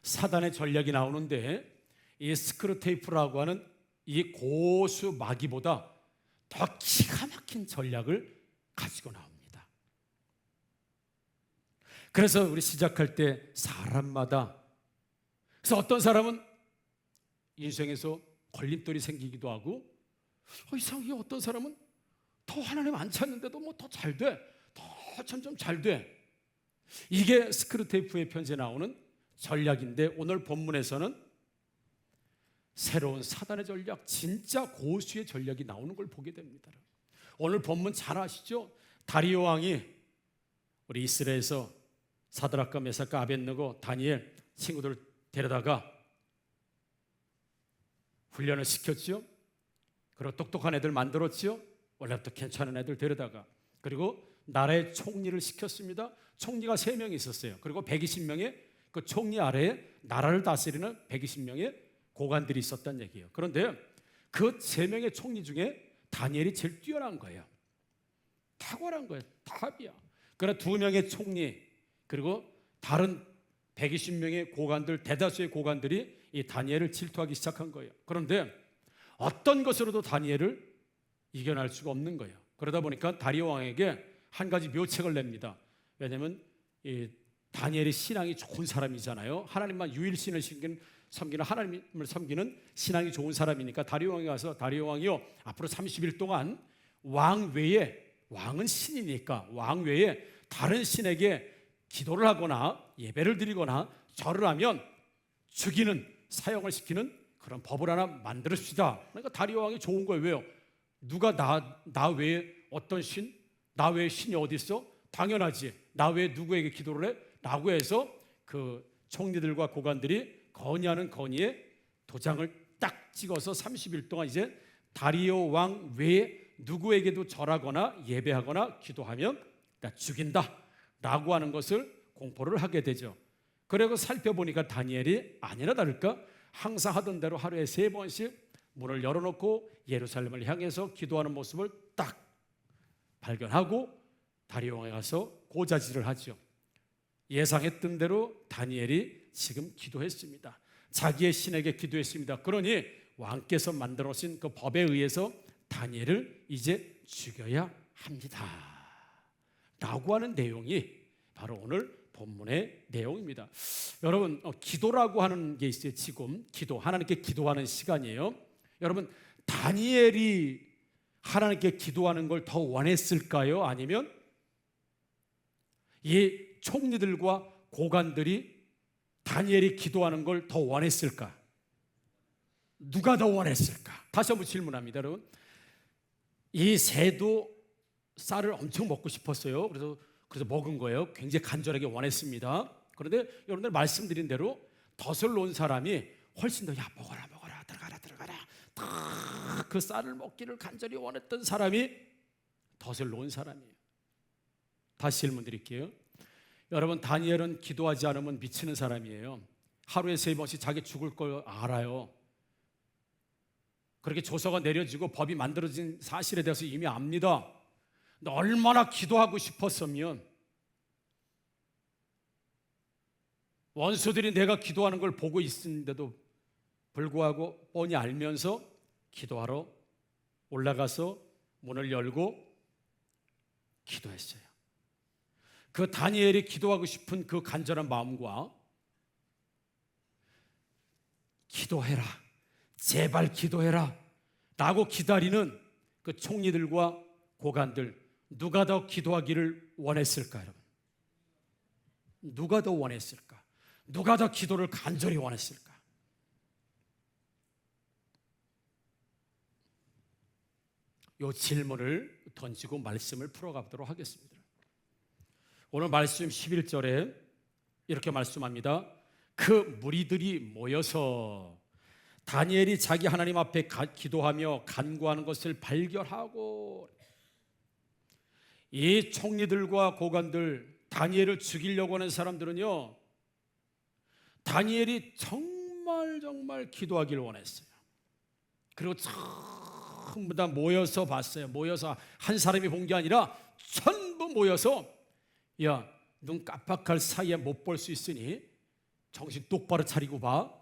사단의 전략이 나오는데 이 스크루테이프라고 하는 이 고수 마귀보다 더 기가 막힌 전략을 가지고 나옵니다. 그래서 우리 시작할 때 사람마다, 그래서 어떤 사람은 인생에서 걸림돌이 생기기도 하고, 이상하게 어떤 사람은 더 하나님 안 찾는데도 뭐 더 잘 돼, 더 점점 잘 돼. 이게 스크루테이프의 편지에 나오는 전략인데, 오늘 본문에서는 새로운 사단의 전략, 진짜 고수의 전략이 나오는 걸 보게 됩니다. 오늘 본문 잘 아시죠? 다리오 왕이 우리 이스라엘에서 사드락과 메삭과 아벳느고 다니엘 친구들 데려다가 훈련을 시켰죠. 그리고 똑똑한 애들 만들었죠. 원래부터 괜찮은 애들 데려다가, 그리고 나라의 총리를 시켰습니다. 총리가 3명이 있었어요. 그리고 120명의 그 총리 아래에 나라를 다스리는 120명의 고관들이 있었다는 얘기예요. 그런데 그 3명의 총리 중에 다니엘이 제일 뛰어난 거예요. 탁월한 거예요. 탑이야. 그러나 2명의 총리, 그리고 다른 120명의 고관들, 대다수의 고관들이 이 다니엘을 질투하기 시작한 거예요. 그런데 어떤 것으로도 다니엘을 이겨낼 수가 없는 거예요. 그러다 보니까 다리오 왕에게 한 가지 묘책을 냅니다. 왜냐하면 이 다니엘이 신앙이 좋은 사람이잖아요. 하나님만 유일신을 섬기는, 하나님을 섬기는 신앙이 좋은 사람이니까 다리오 왕이 가서, 다리오 왕이요, 앞으로 30일 동안 왕 외에, 왕은 신이니까 왕 외에 다른 신에게 기도를 하거나 예배를 드리거나 절을 하면 죽이는, 사형을 시키는 그런 법을 하나 만들읍시다. 그러니까 다리오 왕이 좋은 거예요. 왜요? 누가 나 외에 어떤 신, 나 외에 신이 어디 있어? 당연하지. 나 외에 누구에게 기도를 해? 라고 해서 그 총리들과 고관들이 건의하는 건의에 도장을 딱 찍어서 30일 동안 이제 다리오 왕 외에 누구에게도 절하거나 예배하거나 기도하면 죽인다 라고 하는 것을 공포를 하게 되죠. 그리고 살펴보니까 다니엘이 아니나 다를까 항상 하던 대로 하루에 3번씩 문을 열어놓고 예루살렘을 향해서 기도하는 모습을 딱 발견하고 다리오 왕에 가서 고자질을 하죠. 예상했던 대로 다니엘이 지금 기도했습니다. 자기의 신에게 기도했습니다. 그러니 왕께서 만들어 놓으신 그 법에 의해서 다니엘을 이제 죽여야 합니다 라고 하는 내용이 바로 오늘 본문의 내용입니다. 여러분, 기도라고 하는 게 있어요. 지금 기도, 하나님께 기도하는 시간이에요. 여러분, 다니엘이 하나님께 기도하는 걸 더 원했을까요? 아니면 이 총리들과 고관들이 다니엘이 기도하는 걸 더 원했을까? 누가 더 원했을까? 다시 한번 질문합니다, 여러분. 이 새도 쌀을 엄청 먹고 싶었어요. 그래서 먹은 거예요. 굉장히 간절하게 원했습니다. 그런데 여러분들 말씀드린 대로 덫을 놓은 사람이 훨씬 더, 야, 먹어라, 들어가라. 다 그 쌀을 먹기를 간절히 원했던 사람이 덫을 놓은 사람이에요. 다시 질문 드릴게요. 여러분, 다니엘은 기도하지 않으면 미치는 사람이에요. 하루에 3번씩 자기 죽을 걸 알아요. 그렇게 조서가 내려지고 법이 만들어진 사실에 대해서 이미 압니다. 근데 얼마나 기도하고 싶었으면 원수들이 내가 기도하는 걸 보고 있는데도 불구하고 뻔히 알면서 기도하러 올라가서 문을 열고 기도했어요. 그 다니엘이 기도하고 싶은 그 간절한 마음과 기도해라, 제발 기도해라 라고 기다리는 그 총리들과 고관들, 누가 더 기도하기를 원했을까, 여러분? 누가 더 원했을까? 누가 더 기도를 간절히 원했을까? 이 질문을 던지고 말씀을 풀어가도록 하겠습니다. 오늘 말씀 11절에 이렇게 말씀합니다. 그 무리들이 모여서 다니엘이 자기 하나님 앞에 기도하며 간구하는 것을 발견하고, 이 총리들과 고관들, 다니엘을 죽이려고 하는 사람들은요, 다니엘이 정말 기도하기를 원했어요. 그리고 전부 다 모여서 봤어요. 모여서 한 사람이 본 게 아니라 전부 모여서, 야, 눈 깜빡할 사이에 못 볼 수 있으니 정신 똑바로 차리고 봐.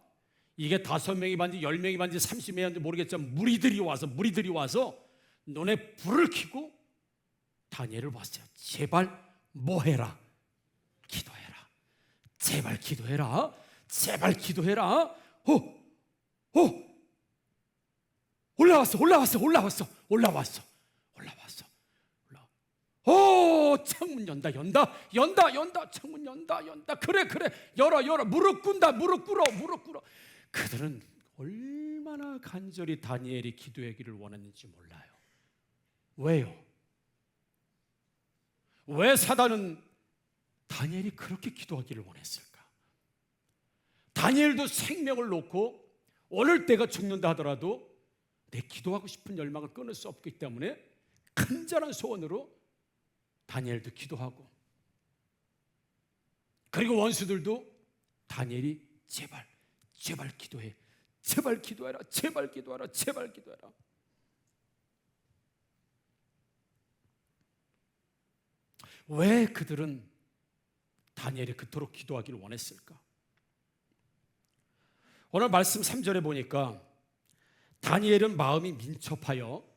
이게 5명이 반지 10명이 반지 30명이 반지 모르겠지만 무리들이 와서 눈에 불을 켜고 다니엘을 봤어요. 제발 뭐 해라? 기도해라. 제발 기도해라. 제발 기도해라. 올라왔어. 창문 연다. 창문 연다. 그래. 열어. 무릎 꿇어. 그들은 얼마나 간절히 다니엘이 기도하기를 원했는지 몰라요. 왜요? 왜 사단은 다니엘이 그렇게 기도하기를 원했을까? 다니엘도 생명을 놓고 오늘 때가 죽는다 하더라도 내 기도하고 싶은 열망을 끊을 수 없기 때문에 간절한 소원으로 다니엘도 기도하고, 그리고 원수들도 다니엘이 제발 기도해, 제발 기도해라. 왜 그들은 다니엘이 그토록 기도하기를 원했을까? 오늘 말씀 3절에 보니까 다니엘은 마음이 민첩하여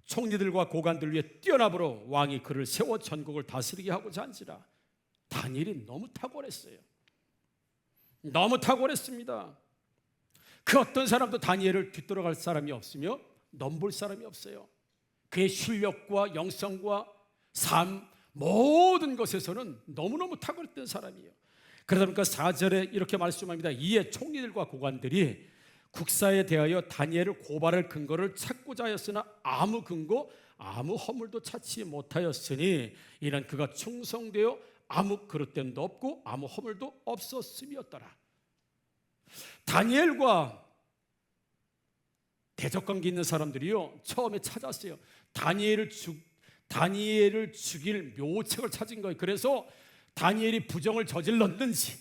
총리들과 고관들 위에 뛰어나므로 왕이 그를 세워 전국을 다스리게 하고자 한지라. 다니엘이 너무 탁월했어요. 너무 탁월했습니다. 그 어떤 사람도 다니엘을 뒤돌아갈 사람이 없으며 넘볼 사람이 없어요. 그의 실력과 영성과 삶, 모든 것에서는 너무너무 탁월했던 사람이에요. 그러다 보니까 4절에 이렇게 말씀합니다. 이에 총리들과 고관들이 국사에 대하여 다니엘을 고발할 근거를 찾고자 하였으나 아무 근거, 아무 허물도 찾지 못하였으니 이는 그가 충성되어 아무 그릇됨도 없고 아무 허물도 없었음이었더라. 다니엘과 대적관계 있는 사람들이요, 처음에 찾았어요. 다니엘을 죽일 묘책을 찾은 거예요. 그래서 다니엘이 부정을 저질렀는지,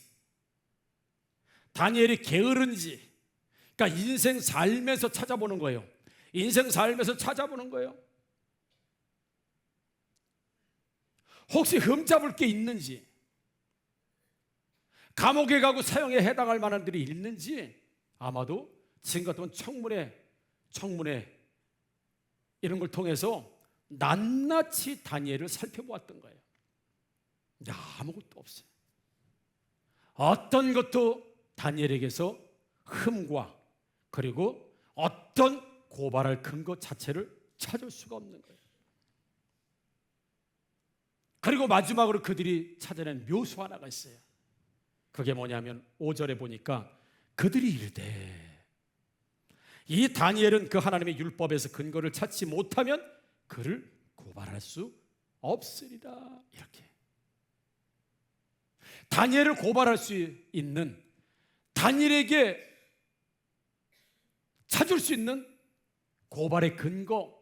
다니엘이 게으른지, 그러니까 인생 삶에서 찾아보는 거예요. 혹시 흠잡을 게 있는지, 감옥에 가고 사형에 해당할 만한 들이 있는지, 아마도 지금 같은 청문회 이런 걸 통해서 낱낱이 다니엘을 살펴보았던 거예요. 근데 아무것도 없어요. 어떤 것도 다니엘에게서 흠과 그리고 어떤 고발할 근거 자체를 찾을 수가 없는 거예요. 그리고 마지막으로 그들이 찾아낸 묘수 하나가 있어요. 그게 뭐냐면 5절에 보니까 그들이 이르되 이 다니엘은 그 하나님의 율법에서 근거를 찾지 못하면 그를 고발할 수 없으리라. 이렇게 다니엘을 고발할 수 있는, 다니엘에게 찾을 수 있는 고발의 근거,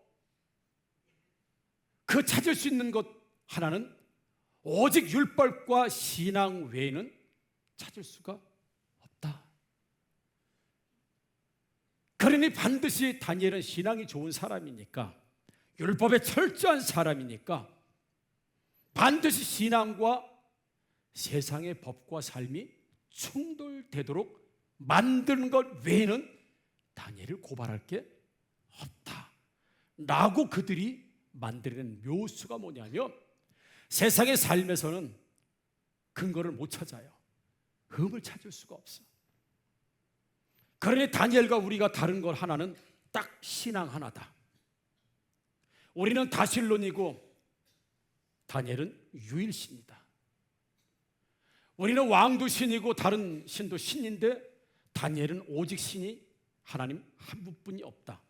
그 찾을 수 있는 것 하나는 오직 율법과 신앙 외에는 찾을 수가 없다. 그러니 반드시 다니엘은 신앙이 좋은 사람이니까, 율법에 철저한 사람이니까 반드시 신앙과 세상의 법과 삶이 충돌되도록 만드는 것 외에는 다니엘을 고발할 게 없다 라고 그들이 만들어낸 묘수가 뭐냐면, 세상의 삶에서는 근거를 못 찾아요. 흠을 찾을 수가 없어. 그러니 다니엘과 우리가 다른 것 하나는 딱 신앙 하나다. 우리는 다실론이고 다니엘은 유일신이다. 우리는 왕도 신이고 다른 신도 신인데 다니엘은 오직 신이 하나님 한 분뿐이 없다.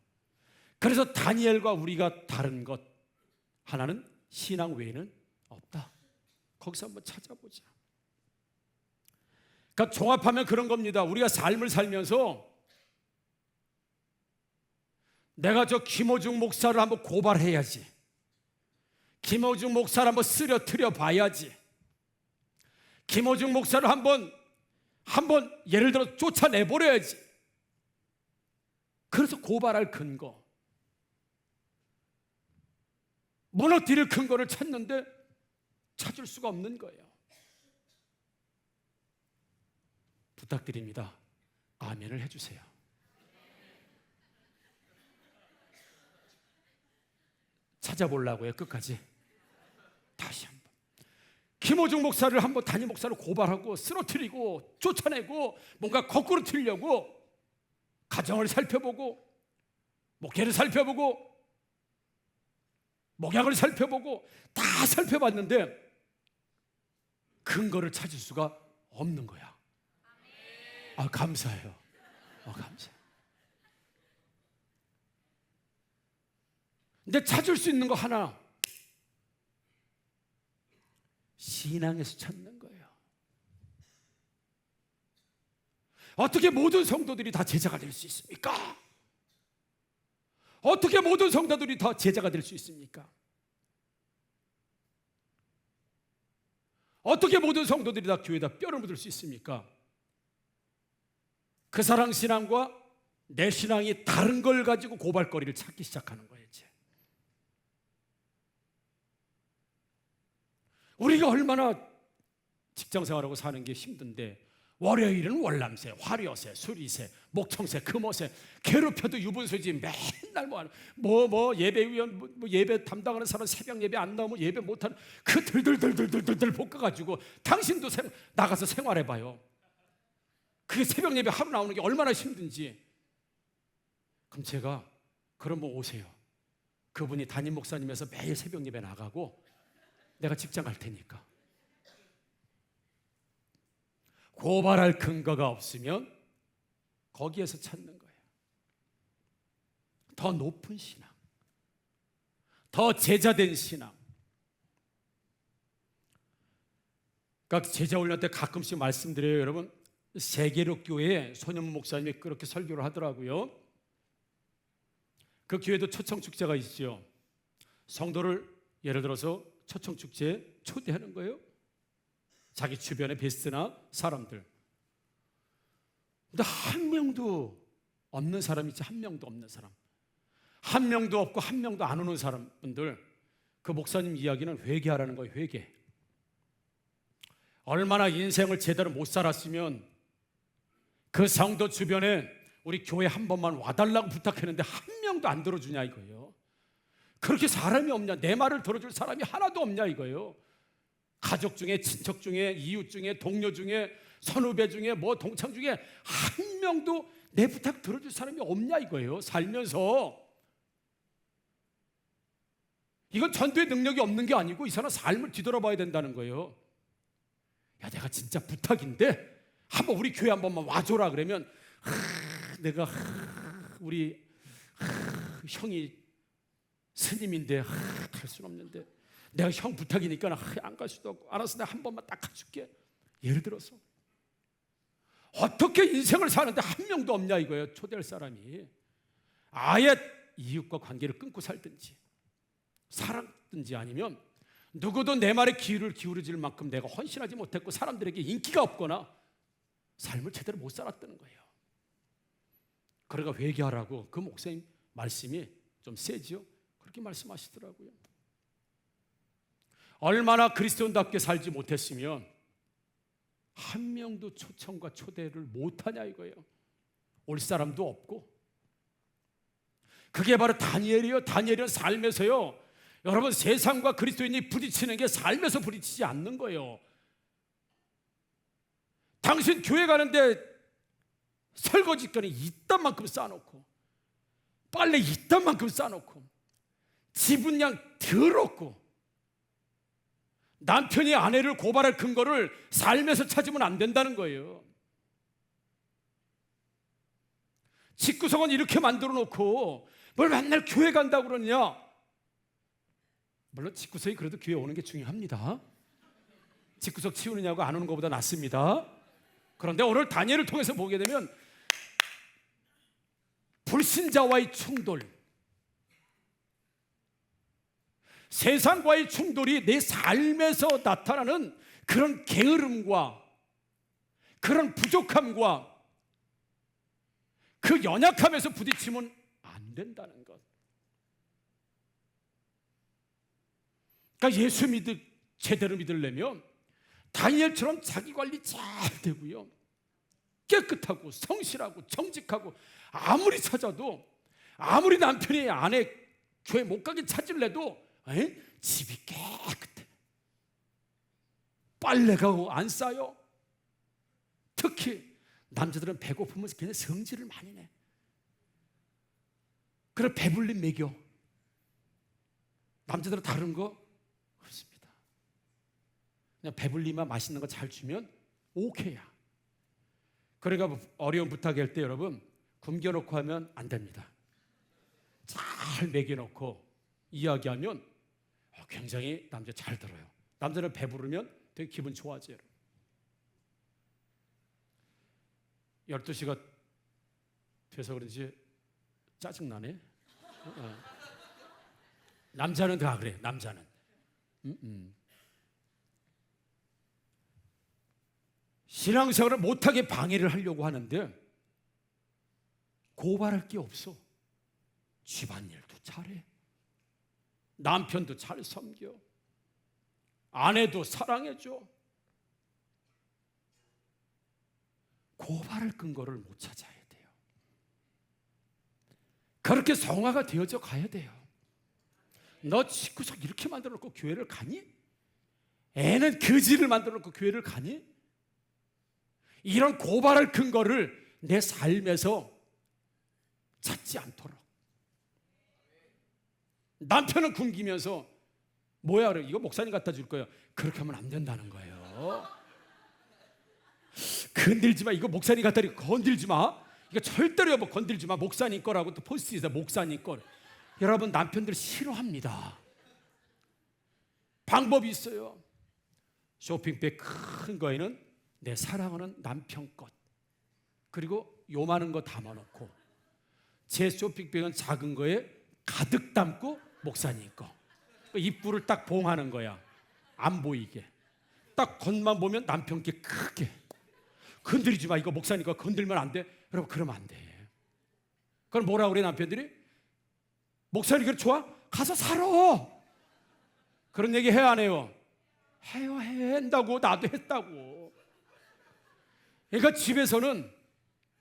그래서 다니엘과 우리가 다른 것 하나는 신앙 외에는 없다. 거기서 한번 찾아보자. 그러니까 종합하면 그런 겁니다. 우리가 삶을 살면서 내가 저 김호중 목사를 한번 고발해야지, 김호중 목사를 한번 쓰러뜨려 봐야지, 김호중 목사를 한번 예를 들어 쫓아내버려야지. 그래서 고발할 근거, 무너뜨릴 근거를 찾는데 찾을 수가 없는 거예요. 부탁드립니다. 아멘을 해주세요. 찾아보려고요. 끝까지. 다시 한번. 김호중 목사를 한번 담임 목사를 고발하고 쓰러뜨리고 쫓아내고 뭔가 거꾸로 틀려고 가정을 살펴보고 목회를 살펴보고 목약을 살펴보고 다 살펴봤는데 근거를 찾을 수가 없는 거야. 아, 감사해요. 감사해요. 근데 찾을 수 있는 거 하나, 신앙에서 찾는 거예요. 어떻게 모든 성도들이 다 제자가 될 수 있습니까? 어떻게 모든 성도들이 다 제자가 될 수 있습니까? 어떻게 모든 성도들이 다 교회에다 뼈를 묻을 수 있습니까? 그 사람 신앙과 내 신앙이 다른 걸 가지고 고발거리를 찾기 시작하는 거예요. 이제. 우리가 얼마나 직장생활하고 사는 게 힘든데 월요일은 월남새, 화려새, 수리새, 목청새, 금어새 괴롭혀도 유분수지. 맨날 예배위원, 예배 담당하는 사람 새벽 예배 안 나오면 예배 못하는 그 들들들들들들 볶아가지고 당신도 나가서 생활해봐요. 그게 새벽 예배 하루 나오는 게 얼마나 힘든지. 그럼 제가 그럼 뭐 오세요. 그분이 담임 목사님에서 매일 새벽 예배 나가고 내가 직장 갈 테니까. 고발할 근거가 없으면 거기에서 찾는 거예요. 더 높은 신앙, 더 제자된 신앙. 그러니까 제자훈련 때 가끔씩 말씀드려요. 여러분, 세계로 교회에 손현무 목사님이 그렇게 설교를 하더라고요. 그 교회도 초청축제가 있죠. 성도를 예를 들어서 초청축제에 초대하는 거예요. 자기 주변의 베스트나 사람들. 근데 한 명도 없는 사람이 있지. 한 명도 없는 사람. 한 명도 없고 한 명도 안 오는 사람분들, 그 목사님 이야기는 회개하라는 거예요. 회개. 얼마나 인생을 제대로 못 살았으면 그 성도 주변에 우리 교회 한 번만 와달라고 부탁했는데 한 명도 안 들어주냐 이거예요. 그렇게 사람이 없냐, 내 말을 들어줄 사람이 하나도 없냐 이거예요. 가족 중에, 친척 중에, 이웃 중에, 동료 중에, 선후배 중에, 동창 중에 한 명도 내 부탁 들어줄 사람이 없냐 이거예요. 살면서. 이건 전도의 능력이 없는 게 아니고 이 사람 삶을 뒤돌아봐야 된다는 거예요. 야, 내가 진짜 부탁인데 한번 우리 교회 한 번만 와줘라 그러면 내가 우리 형이 스님인데 갈 수는 없는데 내가 형 부탁이니까 안 갈 수도 없고 알았어 내가 한 번만 딱 가줄게. 예를 들어서 어떻게 인생을 사는데 한 명도 없냐 이거예요. 초대할 사람이. 아예 이웃과 관계를 끊고 살든지 살았든지 아니면 누구도 내 말에 귀를 기울여질 만큼 내가 헌신하지 못했고 사람들에게 인기가 없거나 삶을 제대로 못 살았다는 거예요. 그러니까 회개하라고 그 목사님 말씀이 좀 세지요. 그렇게 말씀하시더라고요. 얼마나 그리스도인답게 살지 못했으면 한 명도 초청과 초대를 못하냐 이거예요. 올 사람도 없고. 그게 바로 다니엘이요. 다니엘은 삶에서요. 여러분 세상과 그리스도인이 부딪히는 게 삶에서 부딪히지 않는 거예요. 당신 교회 가는데 설거지거리 이딴 만큼 쌓아놓고 빨래 이딴 만큼 쌓아놓고 집은 그냥 더럽고 남편이 아내를 고발할 근거를 삶에서 찾으면 안 된다는 거예요. 집구석은 이렇게 만들어 놓고 뭘 맨날 교회 간다고 그러냐. 물론 집구석이 그래도 교회 오는 게 중요합니다. 집구석 치우느냐고 안 오는 것보다 낫습니다. 그런데 오늘 다니엘을 통해서 보게 되면 불신자와의 충돌, 세상과의 충돌이 내 삶에서 나타나는 그런 게으름과 그런 부족함과 그 연약함에서 부딪히면 안 된다는 것. 그러니까 예수 제대로 믿으려면 다니엘처럼 자기 관리 잘 되고요, 깨끗하고 성실하고 정직하고, 아무리 찾아도 아무리 남편이 아내 교회 못 가게 찾을래도 집이 깨끗해. 빨래가 안 싸요. 특히 남자들은 배고프면 그냥 성질을 많이 내. 그래 배불림 먹여. 남자들은 다른 거 없습니다. 그냥 배불리만 맛있는 거 잘 주면 오케이야. 그러니까 어려운 부탁할 때 여러분 굶겨놓고 하면 안 됩니다. 잘 먹여놓고 이야기하면 굉장히 남자 잘 들어요. 남자는 배부르면 되게 기분 좋아져요. 12시가 돼서 그런지 짜증나네. 남자는 다 그래. 남자는 신앙생활을 못하게 방해를 하려고 하는데 고발할 게 없어. 집안일도 잘해. 남편도 잘 섬겨. 아내도 사랑해줘. 고발할 근거를 못 찾아야 돼요. 그렇게 성화가 되어져 가야 돼요. 너 집구석 이렇게 만들어 놓고 교회를 가니? 애는 거지를 만들어 놓고 교회를 가니? 이런 고발할 근거를 내 삶에서 찾지 않도록. 남편은 굶기면서 뭐야 그래, 이거 목사님 갖다 줄 거예요. 그렇게 하면 안 된다는 거예요. 건들지 마. 이거 목사님 갖다 줄 거예요. 건들지 마. 이거 절대로 여보 건들지 마. 목사님 거라고 또 포스트잇에 목사님 거. 여러분 남편들 싫어합니다. 방법이 있어요. 쇼핑백 큰 거에는 내 사랑하는 남편 것, 그리고 요만한 거 담아놓고 제 쇼핑백은 작은 거에 가득 담고 목사님 거. 입구를 딱 봉하는 거야. 안 보이게. 딱 겉만 보면 남편께 크게. 건드리지 마. 이거 목사님 거 건들면 안 돼. 여러분 그러면 안 돼. 그럼 뭐라 그래 남편들이? 목사님 그래 좋아? 가서 살아. 그런 얘기 해야 안 해요? 해요. 한다고. 나도 했다고. 그러니까 집에서는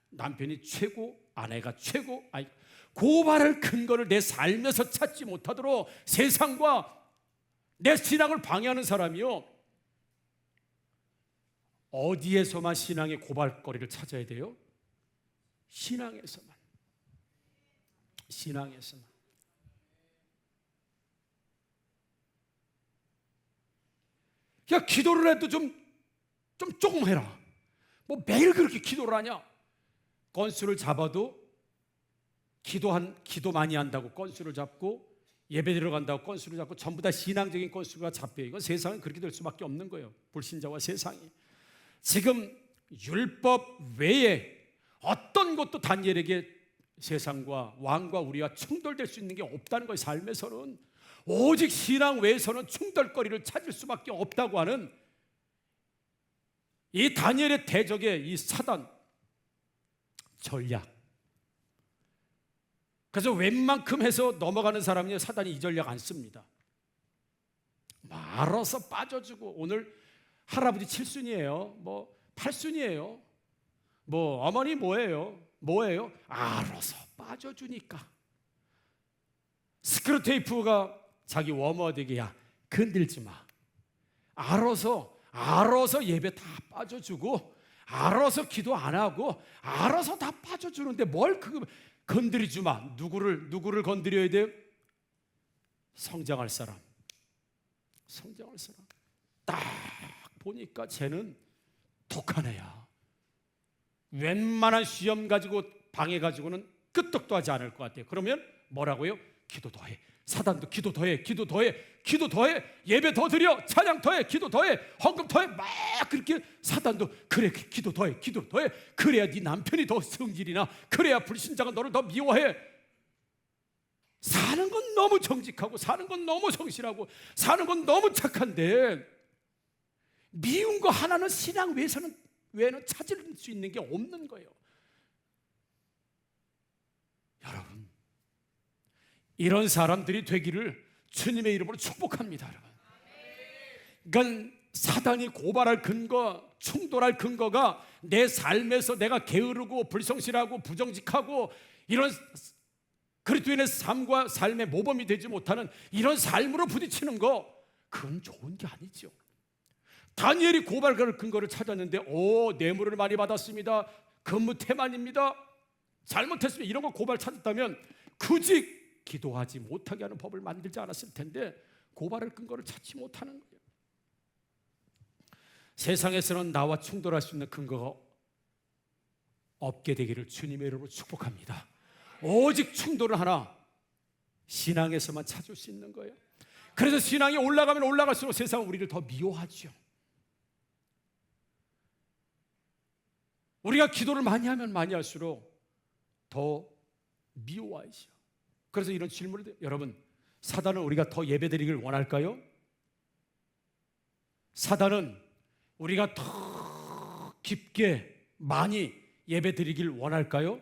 남편이 최고, 아내가 최고. 고발할 근거를 내 삶에서 찾지 못하도록 세상과 내 신앙을 방해하는 사람이요, 어디에서만 신앙의 고발거리를 찾아야 돼요? 신앙에서만. 신앙에서만. 야, 기도를 해도 좀 조금 해라. 뭐 매일 그렇게 기도를 하냐? 건수를 잡아도 기도 많이 한다고 건수를 잡고 예배 들어간다고 건수를 잡고 전부 다 신앙적인 건수가 잡혀요. 이건 세상은 그렇게 될 수밖에 없는 거예요. 불신자와 세상이. 지금 율법 외에 어떤 것도 다니엘에게 세상과 왕과 우리와 충돌될 수 있는 게 없다는 거예요. 삶에서는 오직 신앙 외에서는 충돌거리를 찾을 수밖에 없다고 하는 이 다니엘의 대적의 이 사단 전략. 그래서 웬만큼 해서 넘어가는 사람이 사단이 이 전략 안 씁니다. 알아서 빠져주고, 오늘 할아버지 7순이에요. 뭐 8순이에요. 뭐 어머니 뭐예요? 알아서 빠져주니까. 스크루테이프가 자기 워머드에게 야 건들지 마. 알아서 예배 다 빠져주고, 알아서 기도 안 하고, 알아서 다 빠져주는데 뭘 건드리지 마. 누구를 건드려야 돼? 성장할 사람. 딱 보니까 쟤는 독한 애야. 웬만한 시험 가지고 방해 가지고는 끄떡도 하지 않을 것 같아요. 그러면 뭐라고요? 기도 더해. 사단도 기도 더해. 예배 더 드려. 찬양 더해. 기도 더해. 헌금 더해. 막 그렇게 사단도 그래 기도 더해. 그래야 네 남편이 더 성질이나, 그래야 불신자가 너를 더 미워해. 사는 건 너무 정직하고, 사는 건 너무 성실하고, 사는 건 너무 착한데 미운 거 하나는 신앙 외에는 찾을 수 있는 게 없는 거예요. 여러분, 이런 사람들이 되기를 주님의 이름으로 축복합니다. 여러분, 그러니까 사단이 고발할 근거, 충돌할 근거가 내 삶에서 내가 게으르고 불성실하고 부정직하고 이런 그리스도인의 삶과 삶의 모범이 되지 못하는 이런 삶으로 부딪히는 거, 그건 좋은 게 아니죠. 다니엘이 고발할 근거를 찾았는데, 뇌물을 많이 받았습니다. 근무 태만입니다. 잘못했으면 이런 거 고발 찾았다면 굳이 기도하지 못하게 하는 법을 만들지 않았을 텐데 고발할 근거를 찾지 못하는 거예요. 세상에서는 나와 충돌할 수 있는 근거가 없게 되기를 주님의 이름으로 축복합니다. 오직 충돌을 하나 신앙에서만 찾을 수 있는 거예요. 그래서 신앙이 올라가면 올라갈수록 세상은 우리를 더 미워하죠. 우리가 기도를 많이 하면 많이 할수록 더 미워하죠. 그래서 이런 질문을, 여러분, 사단은 우리가 더 예배드리길 원할까요? 사단은 우리가 더 깊게 많이 예배드리길 원할까요?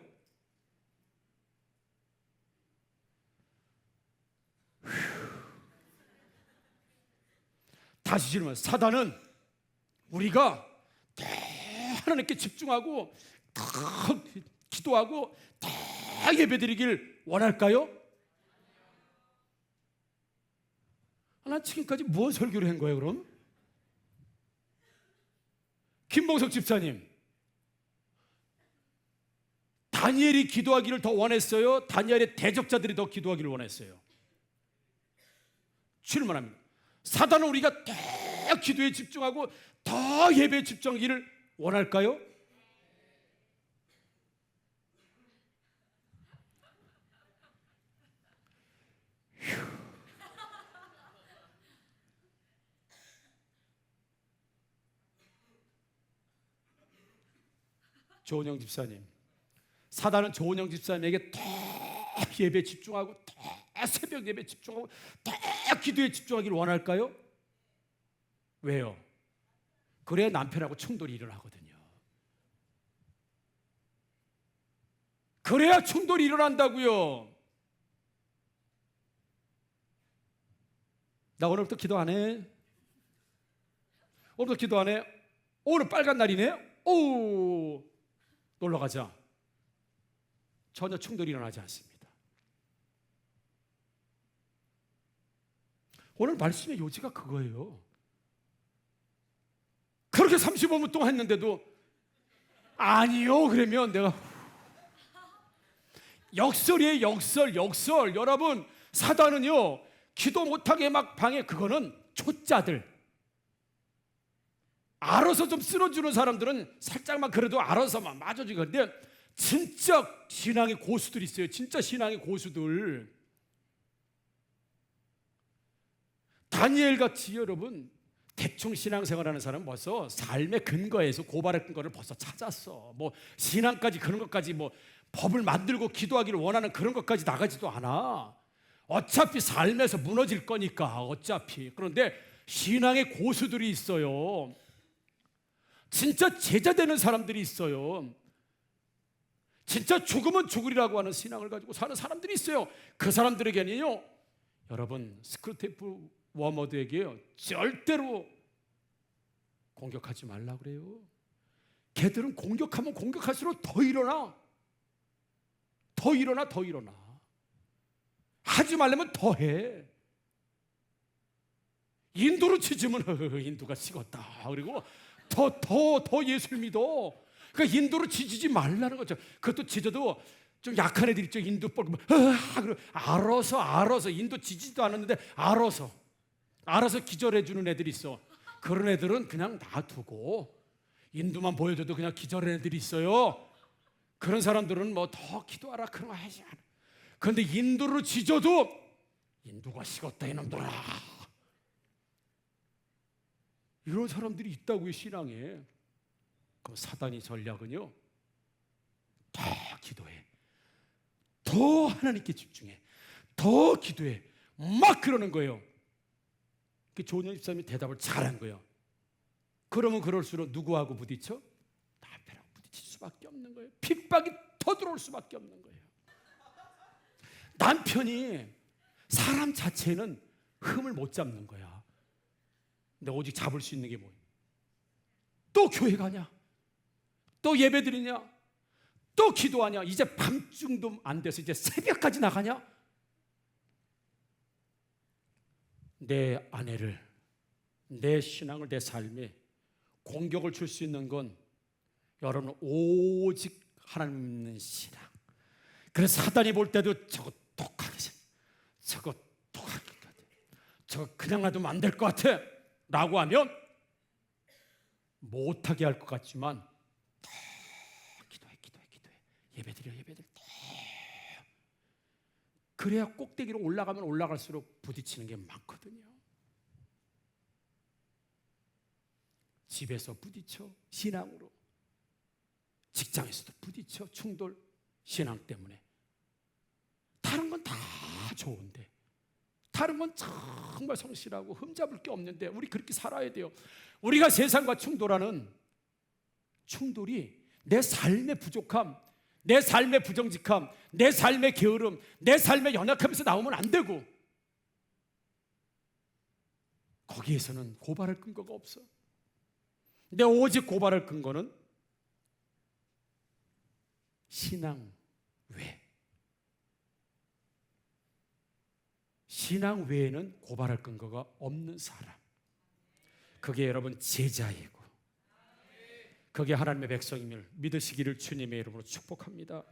다시 질문. 사단은 우리가 더 하나님께 집중하고 더 기도하고 더 예배드리길 원할까요? 난 지금까지 무슨 설교를 한 거예요, 그럼? 김봉석 집사님, 다니엘이 기도하기를 더 원했어요? 다니엘의 대적자들이 더 기도하기를 원했어요? 질문합니다. 사단은 우리가 더 기도에 집중하고 더 예배에 집중하기를 원할까요? 조은영 집사님, 사단은 조은영 집사님에게 더 예배에 집중하고 더 새벽 예배에 집중하고 더 기도에 집중하기를 원할까요? 왜요? 그래야 남편하고 충돌이 일어나거든요. 그래야 충돌이 일어난다고요. 나 오늘부터 기도 안 해. 오늘부터 기도 안 해. 오늘 빨간 날이네. 오, 놀러 가자. 전혀 충돌이 일어나지 않습니다. 오늘 말씀의 요지가 그거예요. 그렇게 35분 동안 했는데도 아니요 그러면 내가 역설이에요. 역설. 여러분, 사단은요 기도 못하게 막 방해, 그거는 초짜들, 알아서 좀 쓸어주는 사람들은 살짝만 그래도 알아서만 맞아주고. 근데 진짜 신앙의 고수들이 있어요. 진짜 신앙의 고수들. 다니엘 같이 여러분 대충 신앙생활하는 사람은 벌써 삶의 근거에서 고발의 근거를 벌써 찾았어. 뭐 신앙까지 그런 것까지 뭐 법을 만들고 기도하기를 원하는 그런 것까지 나가지도 않아. 어차피 삶에서 무너질 거니까 어차피. 그런데 신앙의 고수들이 있어요. 진짜 제자 되는 사람들이 있어요. 진짜 죽으면 죽으리라고 하는 신앙을 가지고 사는 사람들이 있어요. 그 사람들에게는요, 여러분 스크루테이프 워머드에게요 절대로 공격하지 말라 그래요. 걔들은 공격하면 공격할수록 더 일어나. 하지 말려면 더 해. 인도로 치지면 인도가 식었다. 그리고 더 예수를 믿어. 그러니까 인도로 지지지 말라는 거죠. 그것도 지져도 좀 약한 애들 있죠. 인도 뻘고 알아서 인도 지지도 않았는데 알아서 기절해 주는 애들이 있어. 그런 애들은 그냥 놔두고 인도만 보여줘도 그냥 기절하는 애들이 있어요. 그런 사람들은 뭐 더 기도하라 그런 거 하지 않아. 그런데 인도로 지져도 인도가 식었다 이놈들아. 이런 사람들이 있다고요, 신앙에. 그럼 사단이 전략은요, 더 기도해, 더 하나님께 집중해, 더 기도해, 막 그러는 거예요. 그 조은영 집사님이 대답을 잘한 거예요. 그러면 그럴수록 누구하고 부딪혀? 남편하고 부딪힐 수밖에 없는 거예요. 핍박이 더 들어올 수밖에 없는 거예요. 남편이 사람 자체는 흠을 못 잡는 거야. 근데 오직 잡을 수 있는 게 뭐예요? 또 교회 가냐? 또 예배 드리냐? 또 기도하냐? 이제 밤중도 안 돼서 이제 새벽까지 나가냐? 내 아내를, 내 신앙을, 내 삶에 공격을 줄 수 있는 건 여러분 오직 하나님 믿는 신앙. 그래서 사단이 볼 때도 저거 독하게 생겨, 저거 독하게 같아, 저거 그냥 놔두면 안 될 것 같아 라고 하면 못하게 할 것 같지만 더 기도해 예배드려 더. 그래야 꼭대기로 올라가면 올라갈수록 부딪히는 게 많거든요. 집에서 부딪혀 신앙으로, 직장에서도 부딪혀 충돌 신앙 때문에. 다른 건 다 좋은데, 다른 건 정말 성실하고 흠잡을 게 없는데 우리 그렇게 살아야 돼요. 우리가 세상과 충돌하는 충돌이 내 삶의 부족함, 내 삶의 부정직함, 내 삶의 게으름, 내 삶의 연약함에서 나오면 안 되고, 거기에서는 고발할 근거가 없어. 근데 오직 고발할 근거는 신앙 외. 신앙 외에는 고발할 근거가 없는 사람. 그게 여러분 제자이고, 그게 하나님의 백성임을 믿으시기를 주님의 이름으로 축복합니다.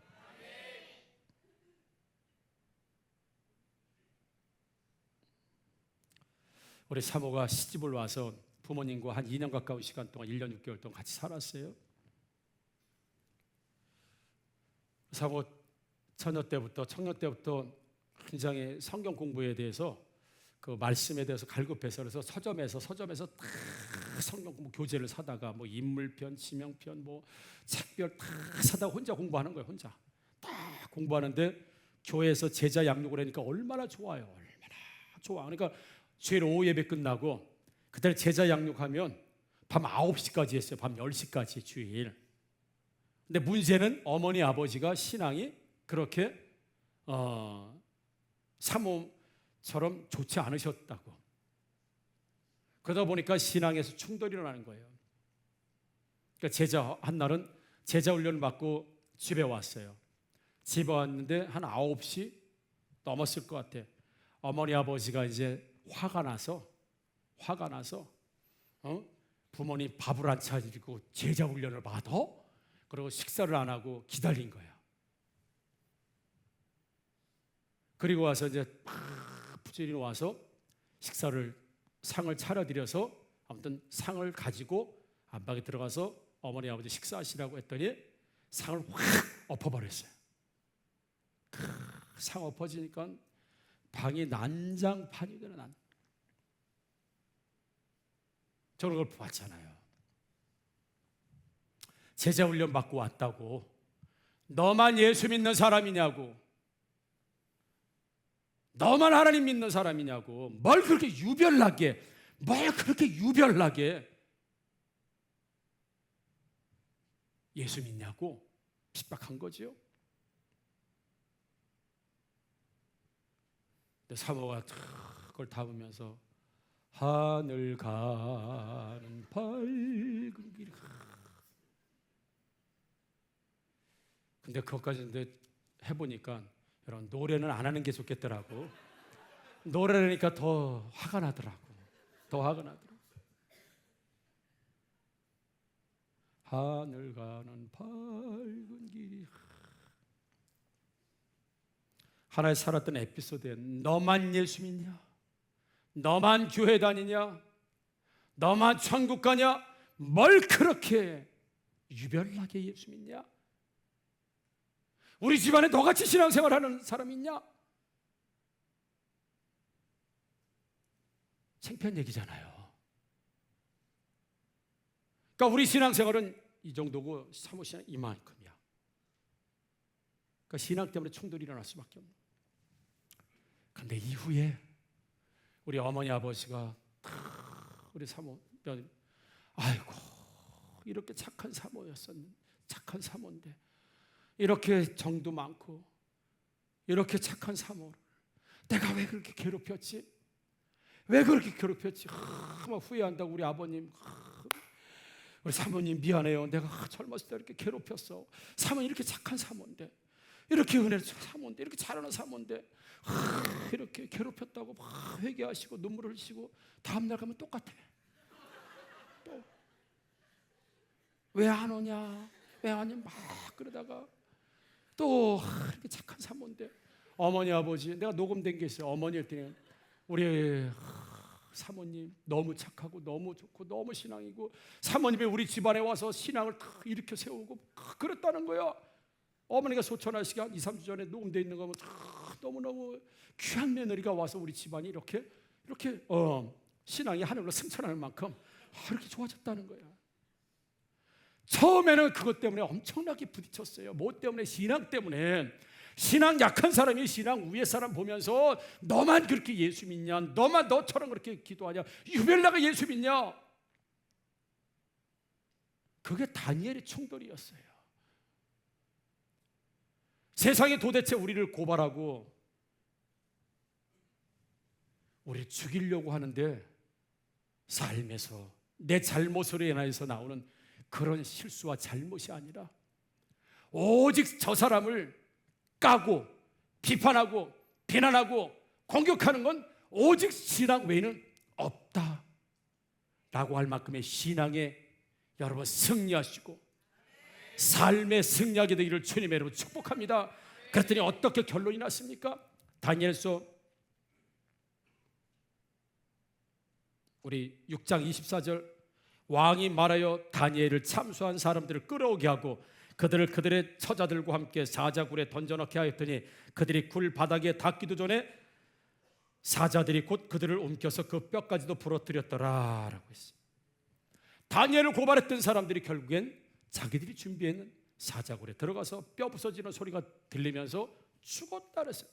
우리 사모가 시집을 와서 부모님과 한 2년 가까운 시간 동안 1년 6개월 동안 같이 살았어요. 사모 청년 때부터 굉장히 성경 공부에 대해서, 그 말씀에 대해서 갈급해서, 그래서 서점에서 다 성경 공부 교재를 사다가 뭐 인물편, 지명편, 뭐 책별 다 사다가 혼자 공부하는 거예요. 혼자 다 공부하는데 교회에서 제자 양육을 하니까 얼마나 좋아요. 얼마나 좋아. 그러니까 주일 오후 예배 끝나고 그때 제자 양육하면 밤 9시까지 했어요. 밤 10시까지 주일. 근데 문제는 어머니 아버지가 신앙이 그렇게 사모처럼 좋지 않으셨다고. 그러다 보니까 신앙에서 충돌이 일어나는 거예요. 그러니까 한 날은 제자 훈련을 받고 집에 왔어요. 집에 왔는데 한 9시 넘었을 것 같아. 어머니 아버지가 이제 화가 나서 부모님 밥을 안 차리고 제자 훈련을 받아? 그리고 식사를 안 하고 기다린 거야. 그리고 와서 이제 부지런히 와서 상을 차려드려서 아무튼 상을 가지고 안방에 들어가서 어머니 아버지 식사하시라고 했더니 상을 확 엎어버렸어요. 상 엎어지니까 방이 난장판이 되는 난. 저는 그걸 봤잖아요. 제자 훈련 받고 왔다고 너만 예수 믿는 사람이냐고, 너만 하나님 믿는 사람이냐고, 뭘 그렇게 유별나게 예수 믿냐고 핍박한 거죠. 근데 사모가 그걸 담으면서 하늘 가는 밝은 길. 근데 그것까지 해보니까 여러분, 노래는 안 하는 게 좋겠더라고. 노래를 하니까 더 화가 나더라고. 하늘 가는 밝은 길이. 하나에 살았던 에피소드에 너만 예수 믿냐? 너만 교회 다니냐? 너만 천국 가냐? 뭘 그렇게 유별나게 예수 믿냐? 우리 집안에 너같이 신앙생활하는 사람이 있냐? 창피한 얘기잖아요. 그러니까 우리 신앙생활은 이 정도고 사모신앙 이만큼이야. 그러니까 신앙 때문에 충돌이 일어날 수밖에 없는. 그런데 이후에 우리 어머니 아버지가 우리 사모, 아이고 이렇게 착한 사모인데 이렇게 정도 많고 이렇게 착한 사모를 내가 왜 그렇게 괴롭혔지? 막 후회한다고 우리 아버님. 우리 사모님 미안해요. 내가 젊었을 때 이렇게 괴롭혔어. 사모님 이렇게 착한 사모인데, 이렇게 은혜를 사모인데, 이렇게 잘하는 사모인데 이렇게 괴롭혔다고 막 회개하시고 눈물을 흘리시고 다음날 가면 똑같아. 또 왜 안 오냐? 왜 안 오냐? 막 그러다가 또 이렇게 착한 사모인데 어머니 아버지, 내가 녹음된 게 있어요. 어머니 했더니 우리 사모님 너무 착하고 너무 좋고 너무 신앙이고 사모님이 우리 집안에 와서 신앙을 일으켜 세우고 그랬다는 거야. 어머니가 소천하시기 한 2, 3주 전에 녹음되어 있는 거면 너무너무 귀한 며느리가 와서 우리 집안이 이렇게 신앙이 하늘로 승천하는 만큼 이렇게 좋아졌다는 거야. 처음에는 그것 때문에 엄청나게 부딪혔어요. 뭐 때문에? 신앙 때문에. 신앙 약한 사람이 신앙 위의 사람 보면서 너만 그렇게 예수 믿냐? 너처럼 그렇게 기도하냐? 유별나가 예수 믿냐? 그게 다니엘의 충돌이었어요. 세상이 도대체 우리를 고발하고 우리를 죽이려고 하는데 삶에서 내 잘못으로 인해서 나오는 그런 실수와 잘못이 아니라 오직 저 사람을 까고 비판하고 비난하고 공격하는 건 오직 신앙 외에는 없다라고 할 만큼의 신앙에 여러분 승리하시고 삶의 승리하게 되기를 주님의 이름으로 축복합니다. 그랬더니 어떻게 결론이 났습니까? 다니엘서 우리 6장 24절 왕이 말하여 다니엘을 참수한 사람들을 끌어오게 하고 그들의 처자들과 함께 사자굴에 던져넣게 하였더니 그들이 굴 바닥에 닿기도 전에 사자들이 곧 그들을 옮겨서 그 뼈까지도 부러뜨렸더라 라고 했어요. 다니엘을 고발했던 사람들이 결국엔 자기들이 준비했는 사자굴에 들어가서 뼈 부서지는 소리가 들리면서 죽었다 그랬어요.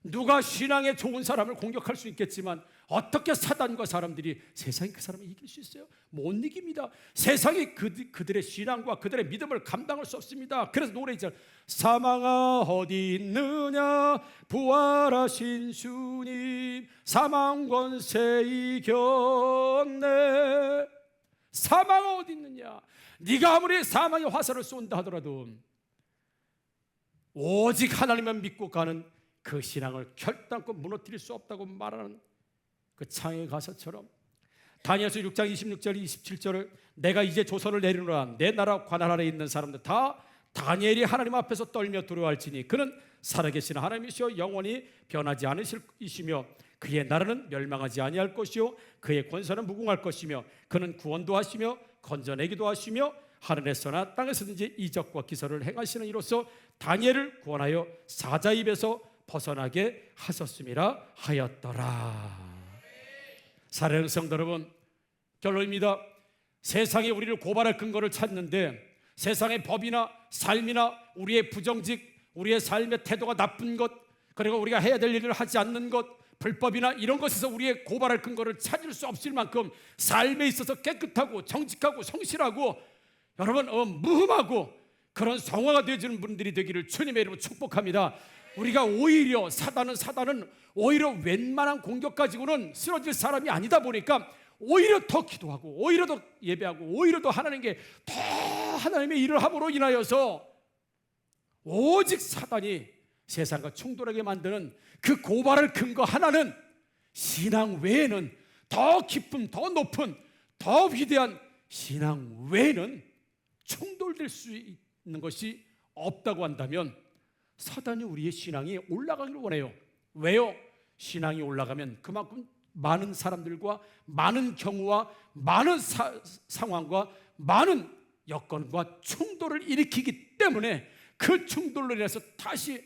누가 신앙에 좋은 사람을 공격할 수 있겠지만 어떻게 사단과 사람들이 세상이 그 사람을 이길 수 있어요? 못 이깁니다. 세상이 그들의 신앙과 그들의 믿음을 감당할 수 없습니다. 그래서 노래 있잖아요. 사망아 어디 있느냐 부활하신 주님 사망 권세 이겼네. 사망아 어디 있느냐. 네가 아무리 사망의 화살을 쏜다 하더라도 오직 하나님만 믿고 가는 그 신앙을 결단코 무너뜨릴 수 없다고 말하는 그 창의 가사처럼 다니엘서 6장 26절 27절을 내가 이제 조선을 내리노라 내 나라 관할 아래 있는 사람들 다 다니엘이 하나님 앞에서 떨며 두려워할지니 그는 살아계신 하나님이시여 영원히 변하지 않으실 이시며 그의 나라는 멸망하지 아니할 것이요 그의 권세는 무궁할 것이며 그는 구원도 하시며 건져내기도 하시며 하늘에서나 땅에서든지 이적과 기사를 행하시는 이로써 다니엘을 구원하여 사자 입에서 벗어나게 하셨음이라 하였더라. 사랑하는 성도 여러분, 결론입니다. 세상에 우리를 고발할 근거를 찾는데 세상의 법이나 삶이나 우리의 부정직, 우리의 삶의 태도가 나쁜 것, 그리고 우리가 해야 될 일을 하지 않는 것, 불법이나 이런 것에서 우리의 고발할 근거를 찾을 수 없을 만큼 삶에 있어서 깨끗하고 정직하고 성실하고 여러분 무흠하고 그런 성화가 되어지는 분들이 되기를 주님의 이름으로 축복합니다. 우리가 오히려 사단은 오히려 웬만한 공격 가지고는 쓰러질 사람이 아니다 보니까 오히려 더 기도하고 오히려 더 예배하고 오히려 더 하나님께 더 하나님의 일을 함으로 인하여서 오직 사단이 세상과 충돌하게 만드는 그 고발을 근거 하나는 신앙 외에는 더 깊은, 더 높은, 더 위대한 신앙 외에는 충돌될 수 있는 것이 없다고 한다면 사단이 우리의 신앙이 올라가기를 원해요. 왜요? 신앙이 올라가면 그만큼 많은 사람들과 많은 경우와 많은 상황과 많은 여건과 충돌을 일으키기 때문에 그 충돌로 인해서 다시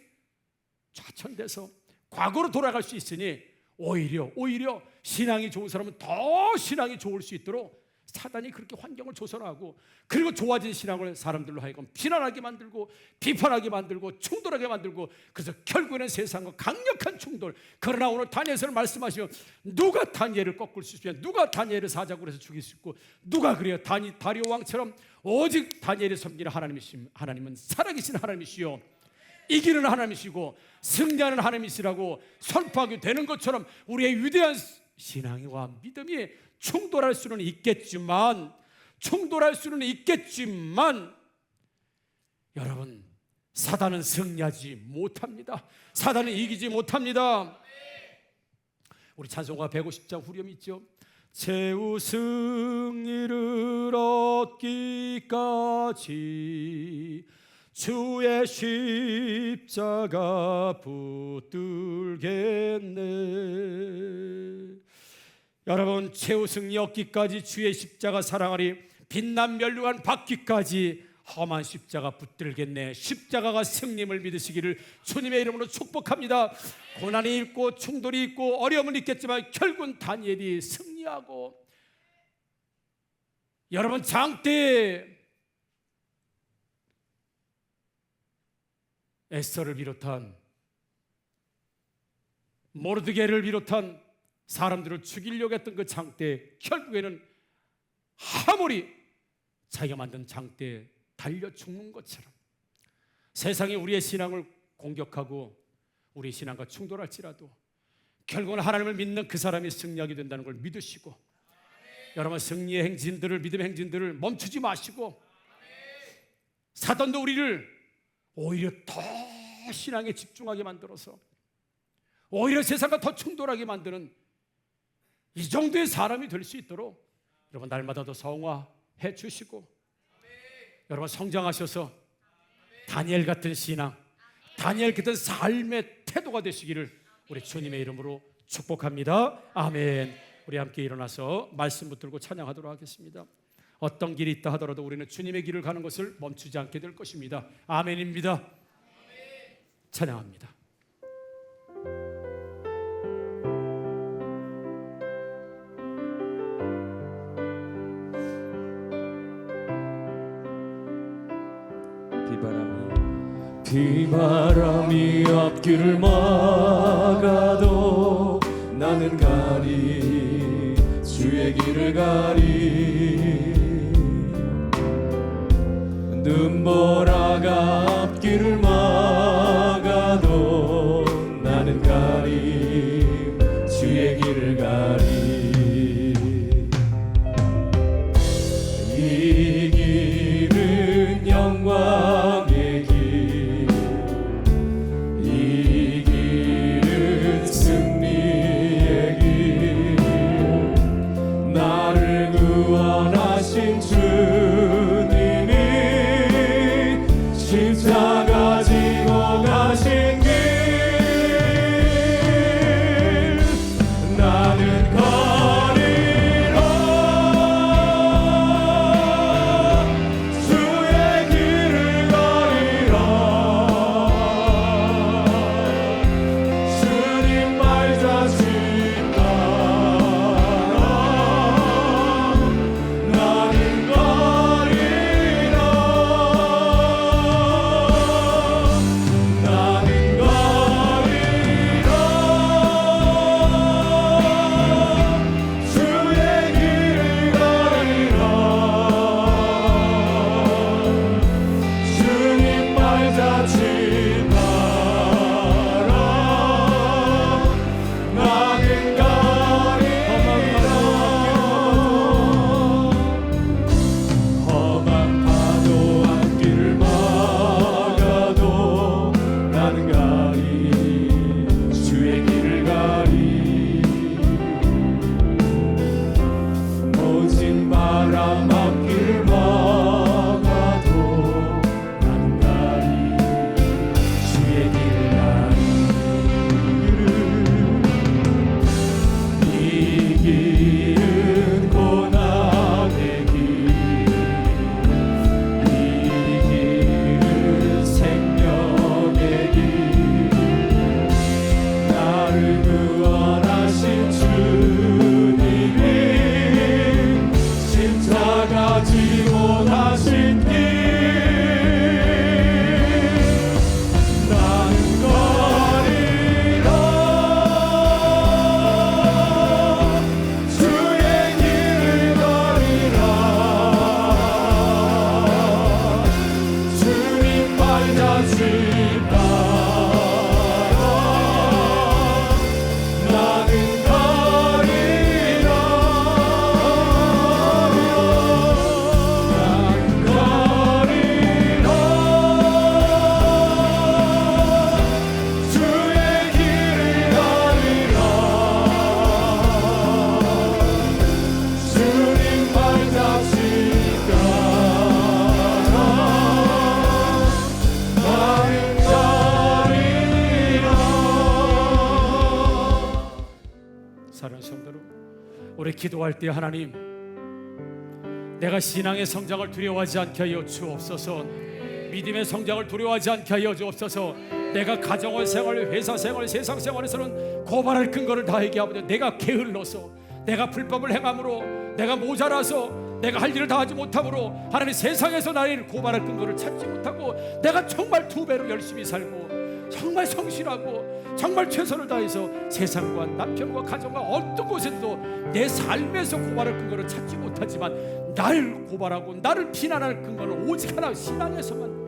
좌천돼서 과거로 돌아갈 수 있으니 오히려 신앙이 좋은 사람은 더 신앙이 좋을 수 있도록 사단이 그렇게 환경을 조성하고 그리고 좋아진 신앙을 사람들로 하여금 비난하게 만들고 비판하게 만들고 충돌하게 만들고 그래서 결국에는 세상과 강력한 충돌. 그러나 오늘 다니엘서는 말씀하시면 누가 다니엘을 꺾을 수 있냐, 누가 다니엘을 사자굴에서 죽일 수 있고 누가 그래요? 다리오 왕처럼 오직 다니엘이 섬기는 하나님은 살아계신 하나님이시요 이기는 하나님이시고 승리하는 하나님이시라고 선포하게 되는 것처럼 우리의 위대한 신앙과 믿음이 충돌할 수는 있겠지만 여러분, 사단은 승리하지 못합니다. 사단은 이기지 못합니다. 우리 찬송가 150장 후렴 있죠. 최후 승리를 얻기까지 주의 십자가 붙들겠네. 여러분, 최후 승리 얻기까지 주의 십자가 사랑하리, 빛난 멸류관 받기까지 험한 십자가 붙들겠네. 십자가가 승림을 믿으시기를 주님의 이름으로 축복합니다. 고난이 있고 충돌이 있고 어려움은 있겠지만 결국은 다니엘이 승리하고, 여러분 장대에 에스더를 비롯한 모르드게를 비롯한 사람들을 죽이려고 했던 그 장대에 결국에는 아무리 자기가 만든 장대에 달려 죽는 것처럼 세상이 우리의 신앙을 공격하고 우리의 신앙과 충돌할지라도 결국은 하나님을 믿는 그 사람이 승리하게 된다는 걸 믿으시고, 여러분 승리의 행진들을, 믿음의 행진들을 멈추지 마시고, 사단도 우리를 오히려 더 신앙에 집중하게 만들어서 오히려 세상과 더 충돌하게 만드는 이 정도의 사람이 될 수 있도록 여러분 날마다 더 성화해 주시고, 여러분 성장하셔서 다니엘 같은 신앙, 다니엘 같은 삶의 태도가 되시기를 우리 주님의 이름으로 축복합니다. 아멘. 우리 함께 일어나서 말씀 붙들고 찬양하도록 하겠습니다. 어떤 길이 있다 하더라도 우리는 주님의 길을 가는 것을 멈추지 않게 될 것입니다. 아멘입니다. 찬양합니다. 비바람이 앞길을 막아도 나는 가리, 주의 길을 가리. 눈보라가 앞길을 막아도 나는 가리, 주의 길을 가리. 이 길은 영광의 길, 주님이 십자가 사람 앞길 막아도 나는 가리 주의 길을 가리 이 길은 고난의 길 이 길은 생명의 길 나를 구원하신 주님이 십자가 지고 나신 길 나는 가리라 주의 길을 가리라 주님 발자취 따라 나는 가리라 나는 가리라 주의 길을 가리라 주님 발자취 따라 나는 가리라. 사랑하는 성도 여러분, 우리 기도할 때 하나님, 내가 신앙의 성장을 두려워하지 않게 하여 주옵소서. 믿음의 성장을 두려워하지 않게 하여 주옵소서. 내가 가정원 생활, 회사 생활, 세상 생활에서는 고발할 근거를 다하게 하며 내가 게을러서, 내가 불법을 행함으로, 내가 모자라서, 내가 할 일을 다하지 못함으로 하나님 세상에서 나를 고발할 근거를 찾지 못하고 내가 정말 두 배로 열심히 살고 정말 성실하고 정말 최선을 다해서 세상과 남편과 가정과 어떤 곳에서도 내 삶에서 고발할 근거를 찾지 못하지만 나를 고발하고 나를 비난할 근거는 오직 하나 신앙에서만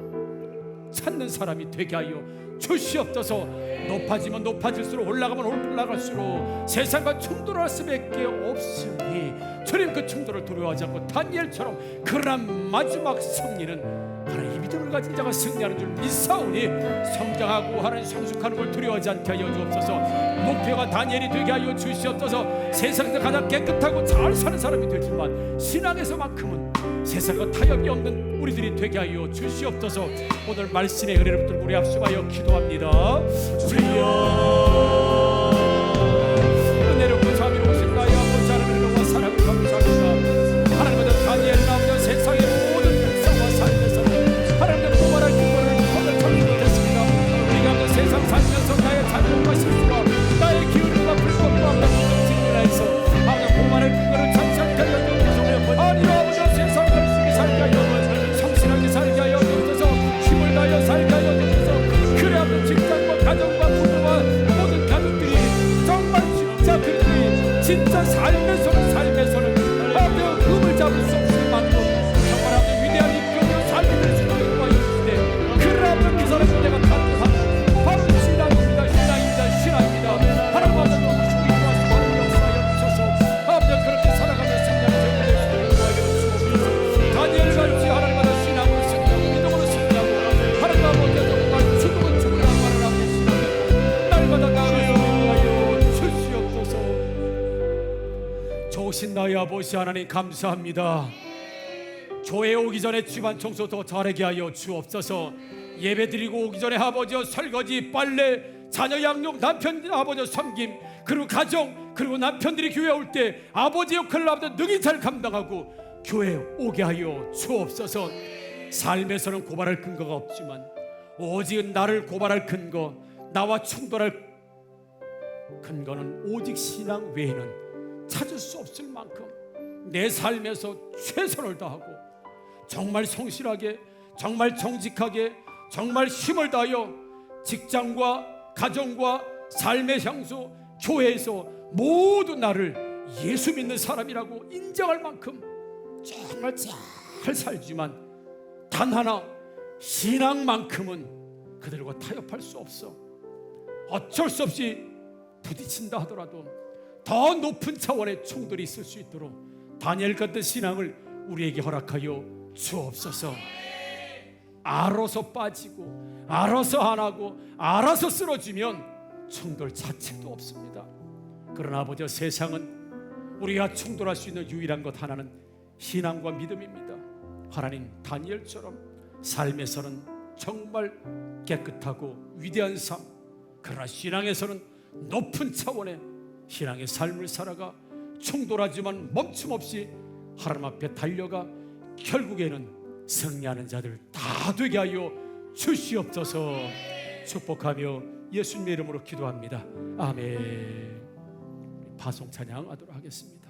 찾는 사람이 되게 하여 주시옵소서. 높아지면 높아질수록 올라가면 올라갈수록 세상과 충돌할 수밖에 없으니 주님 그 충돌을 두려워하지 않고 다니엘처럼 그러나 마지막 승리는 하나님 믿음을 가진 자가 승리하는 줄 믿사오니 성장하고 하나님 성숙하는 걸 두려워하지 않게 하여 주옵소서. 목표가 다니엘이 되게 하여 주시옵소서. 세상에서 가장 깨끗하고 잘 사는 사람이 되지만 신앙에서만큼은 세상과 타협이 없는 우리들이 되게 하여 주시옵소서. 오늘 말씀의 은혜를 붙들고 우리 합심하여 기도합니다. 주여 은혜롭고 자비로우신 나의 아버지 하나님과 사랑을 감사합니다. 하나님의 다니엘 나오는 세상의 모든 일상과 삶에서 하나님의 고발할 근거를 찾지 못했습니다. 우리가 그 세상 살면서 나의 잘못과 실수와 나의 기울임과 불법과 직면하여서 아버지 고발할 근거를 찾지 않게 하여 주옵소서. 아니요 아버지 세상 열심히 살게 하여 성실하게 살게 하여 주옵소서. 힘을 다하여 살게 하여 주옵소서. 그래 하면 직장과 가정과 부모와 모든 가족들이 정말 진짜 그들이 진짜 삶에서는 아버지 흠을 잡을 수 없을 만큼 정말 아버지 위대한 인격으로 삶을 수 있는 것과 있는데 그래 하면 그 사람을 내가 간구하는 바로 신앙입니다. 하나님 아버지 너무 주님 와서 바로 역사하여 주셔서 아버지 그렇게 살아가며 승리하는 저희들의 수고를 구하여 주옵소서. 다니엘같이 하나님마다 신앙으로 승리하고 믿음으로 승리하고 하나님 아버지 정말 죽음은 죽으라는 말을 하고 신앙하고 날마다 나아가서 구하여 주시옵소서. 좋으신 나의 아버지 하나님 감사합니다. 교회 오기 전에 집안 청소 더 잘하게 하여 주옵소서. 예배 드리고 오기 전에 아버지여 설거지 빨래 자녀 양육 남편 아버지 섬김 그리고 가정 그리고 남편들이 교회 올 때 아버지 역할을 아버지 능히 잘 감당하고 교회 오게 하여 주옵소서. 삶에서는 고발할 근거가 없지만 오직 나를 고발할 근거 나와 충돌할 근거는 오직 신앙 외에는 찾을 수 없을 만큼 내 삶에서 최선을 다하고 정말 성실하게 정말 정직하게 정말 힘을 다하여 직장과 가정과 삶의 향수 교회에서 모두 나를 예수 믿는 사람이라고 인정할 만큼 정말 잘 살지만 단 하나 신앙만큼은 그들과 타협할 수 없어. 어쩔 수 없이 부딪힌다 하더라도 더 높은 차원의 충돌이 있을 수 있도록 다니엘 같은 신앙을 우리에게 허락하여 주옵소서. 알아서 빠지고 알아서 안 하고 알아서 쓰러지면 충돌 자체도 없습니다. 그러나 아버지 세상은 우리가 충돌할 수 있는 유일한 것 하나는 신앙과 믿음입니다. 하나님 다니엘처럼 삶에서는 정말 깨끗하고 위대한 삶, 그러나 신앙에서는 높은 차원의 신앙의 삶을 살아가 충돌하지만 멈춤없이 하나님 앞에 달려가 결국에는 승리하는 자들 다 되게 하여 주시옵소서. 축복하며 예수님의 이름으로 기도합니다. 아멘. 파송 찬양하도록 하겠습니다.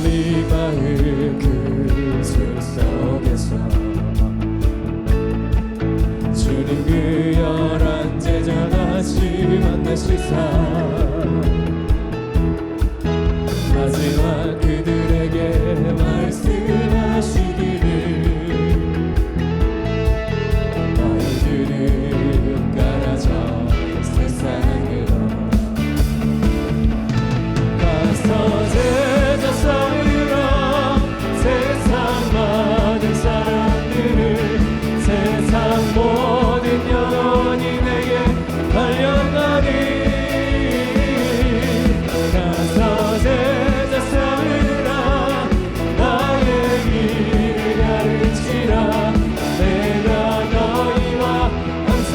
릴리바의 그 숲속에서 주님 그 열한 제자 다시 만나시사 마지막 그들에게 말씀하시기를 너희들은 가라져 세상으로 가서 제자 삼으라 세상 많은 사람들을 세상 모든 영혼이 내게 달려가니 가서 제자 삼으라 나의 길을 가르치라 내가 너희와 항상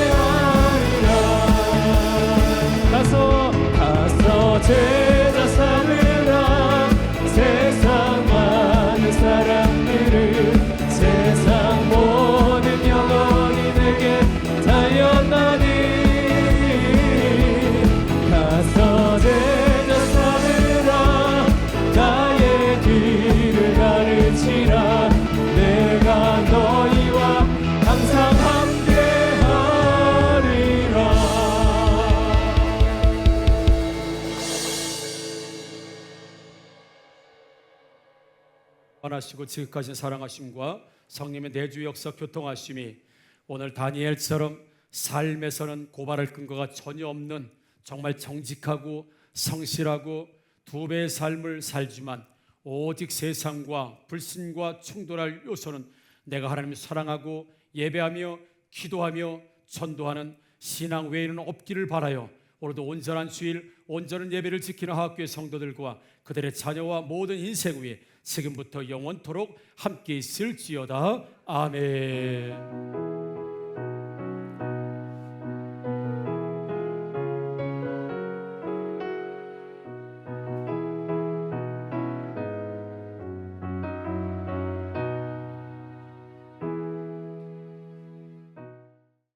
함께하리라 가서 제자 삼으라 세상 많은 사람들을 세상 모든 영혼이 내게 달려나니 가서 제자 삼으라 나의 길을 가르치라 내가 너희와 항상 함께하리라. 원하시고 지극하신 사랑하심과 성령의 내주 역사 교통하심이 오늘 다니엘처럼 삶에서는 고발할 근거가 전혀 없는 정말 정직하고 성실하고 두 배의 삶을 살지만 오직 세상과 불신과 충돌할 요소는 내가 하나님을 사랑하고 예배하며 기도하며 전도하는 신앙 외에는 없기를 바라요. 오늘도 온전한 주일, 온전한 예배를 지키는 하학교의 성도들과 그들의 자녀와 모든 인생 위에 지금부터 영원토록 함께 있을지어다. 아멘.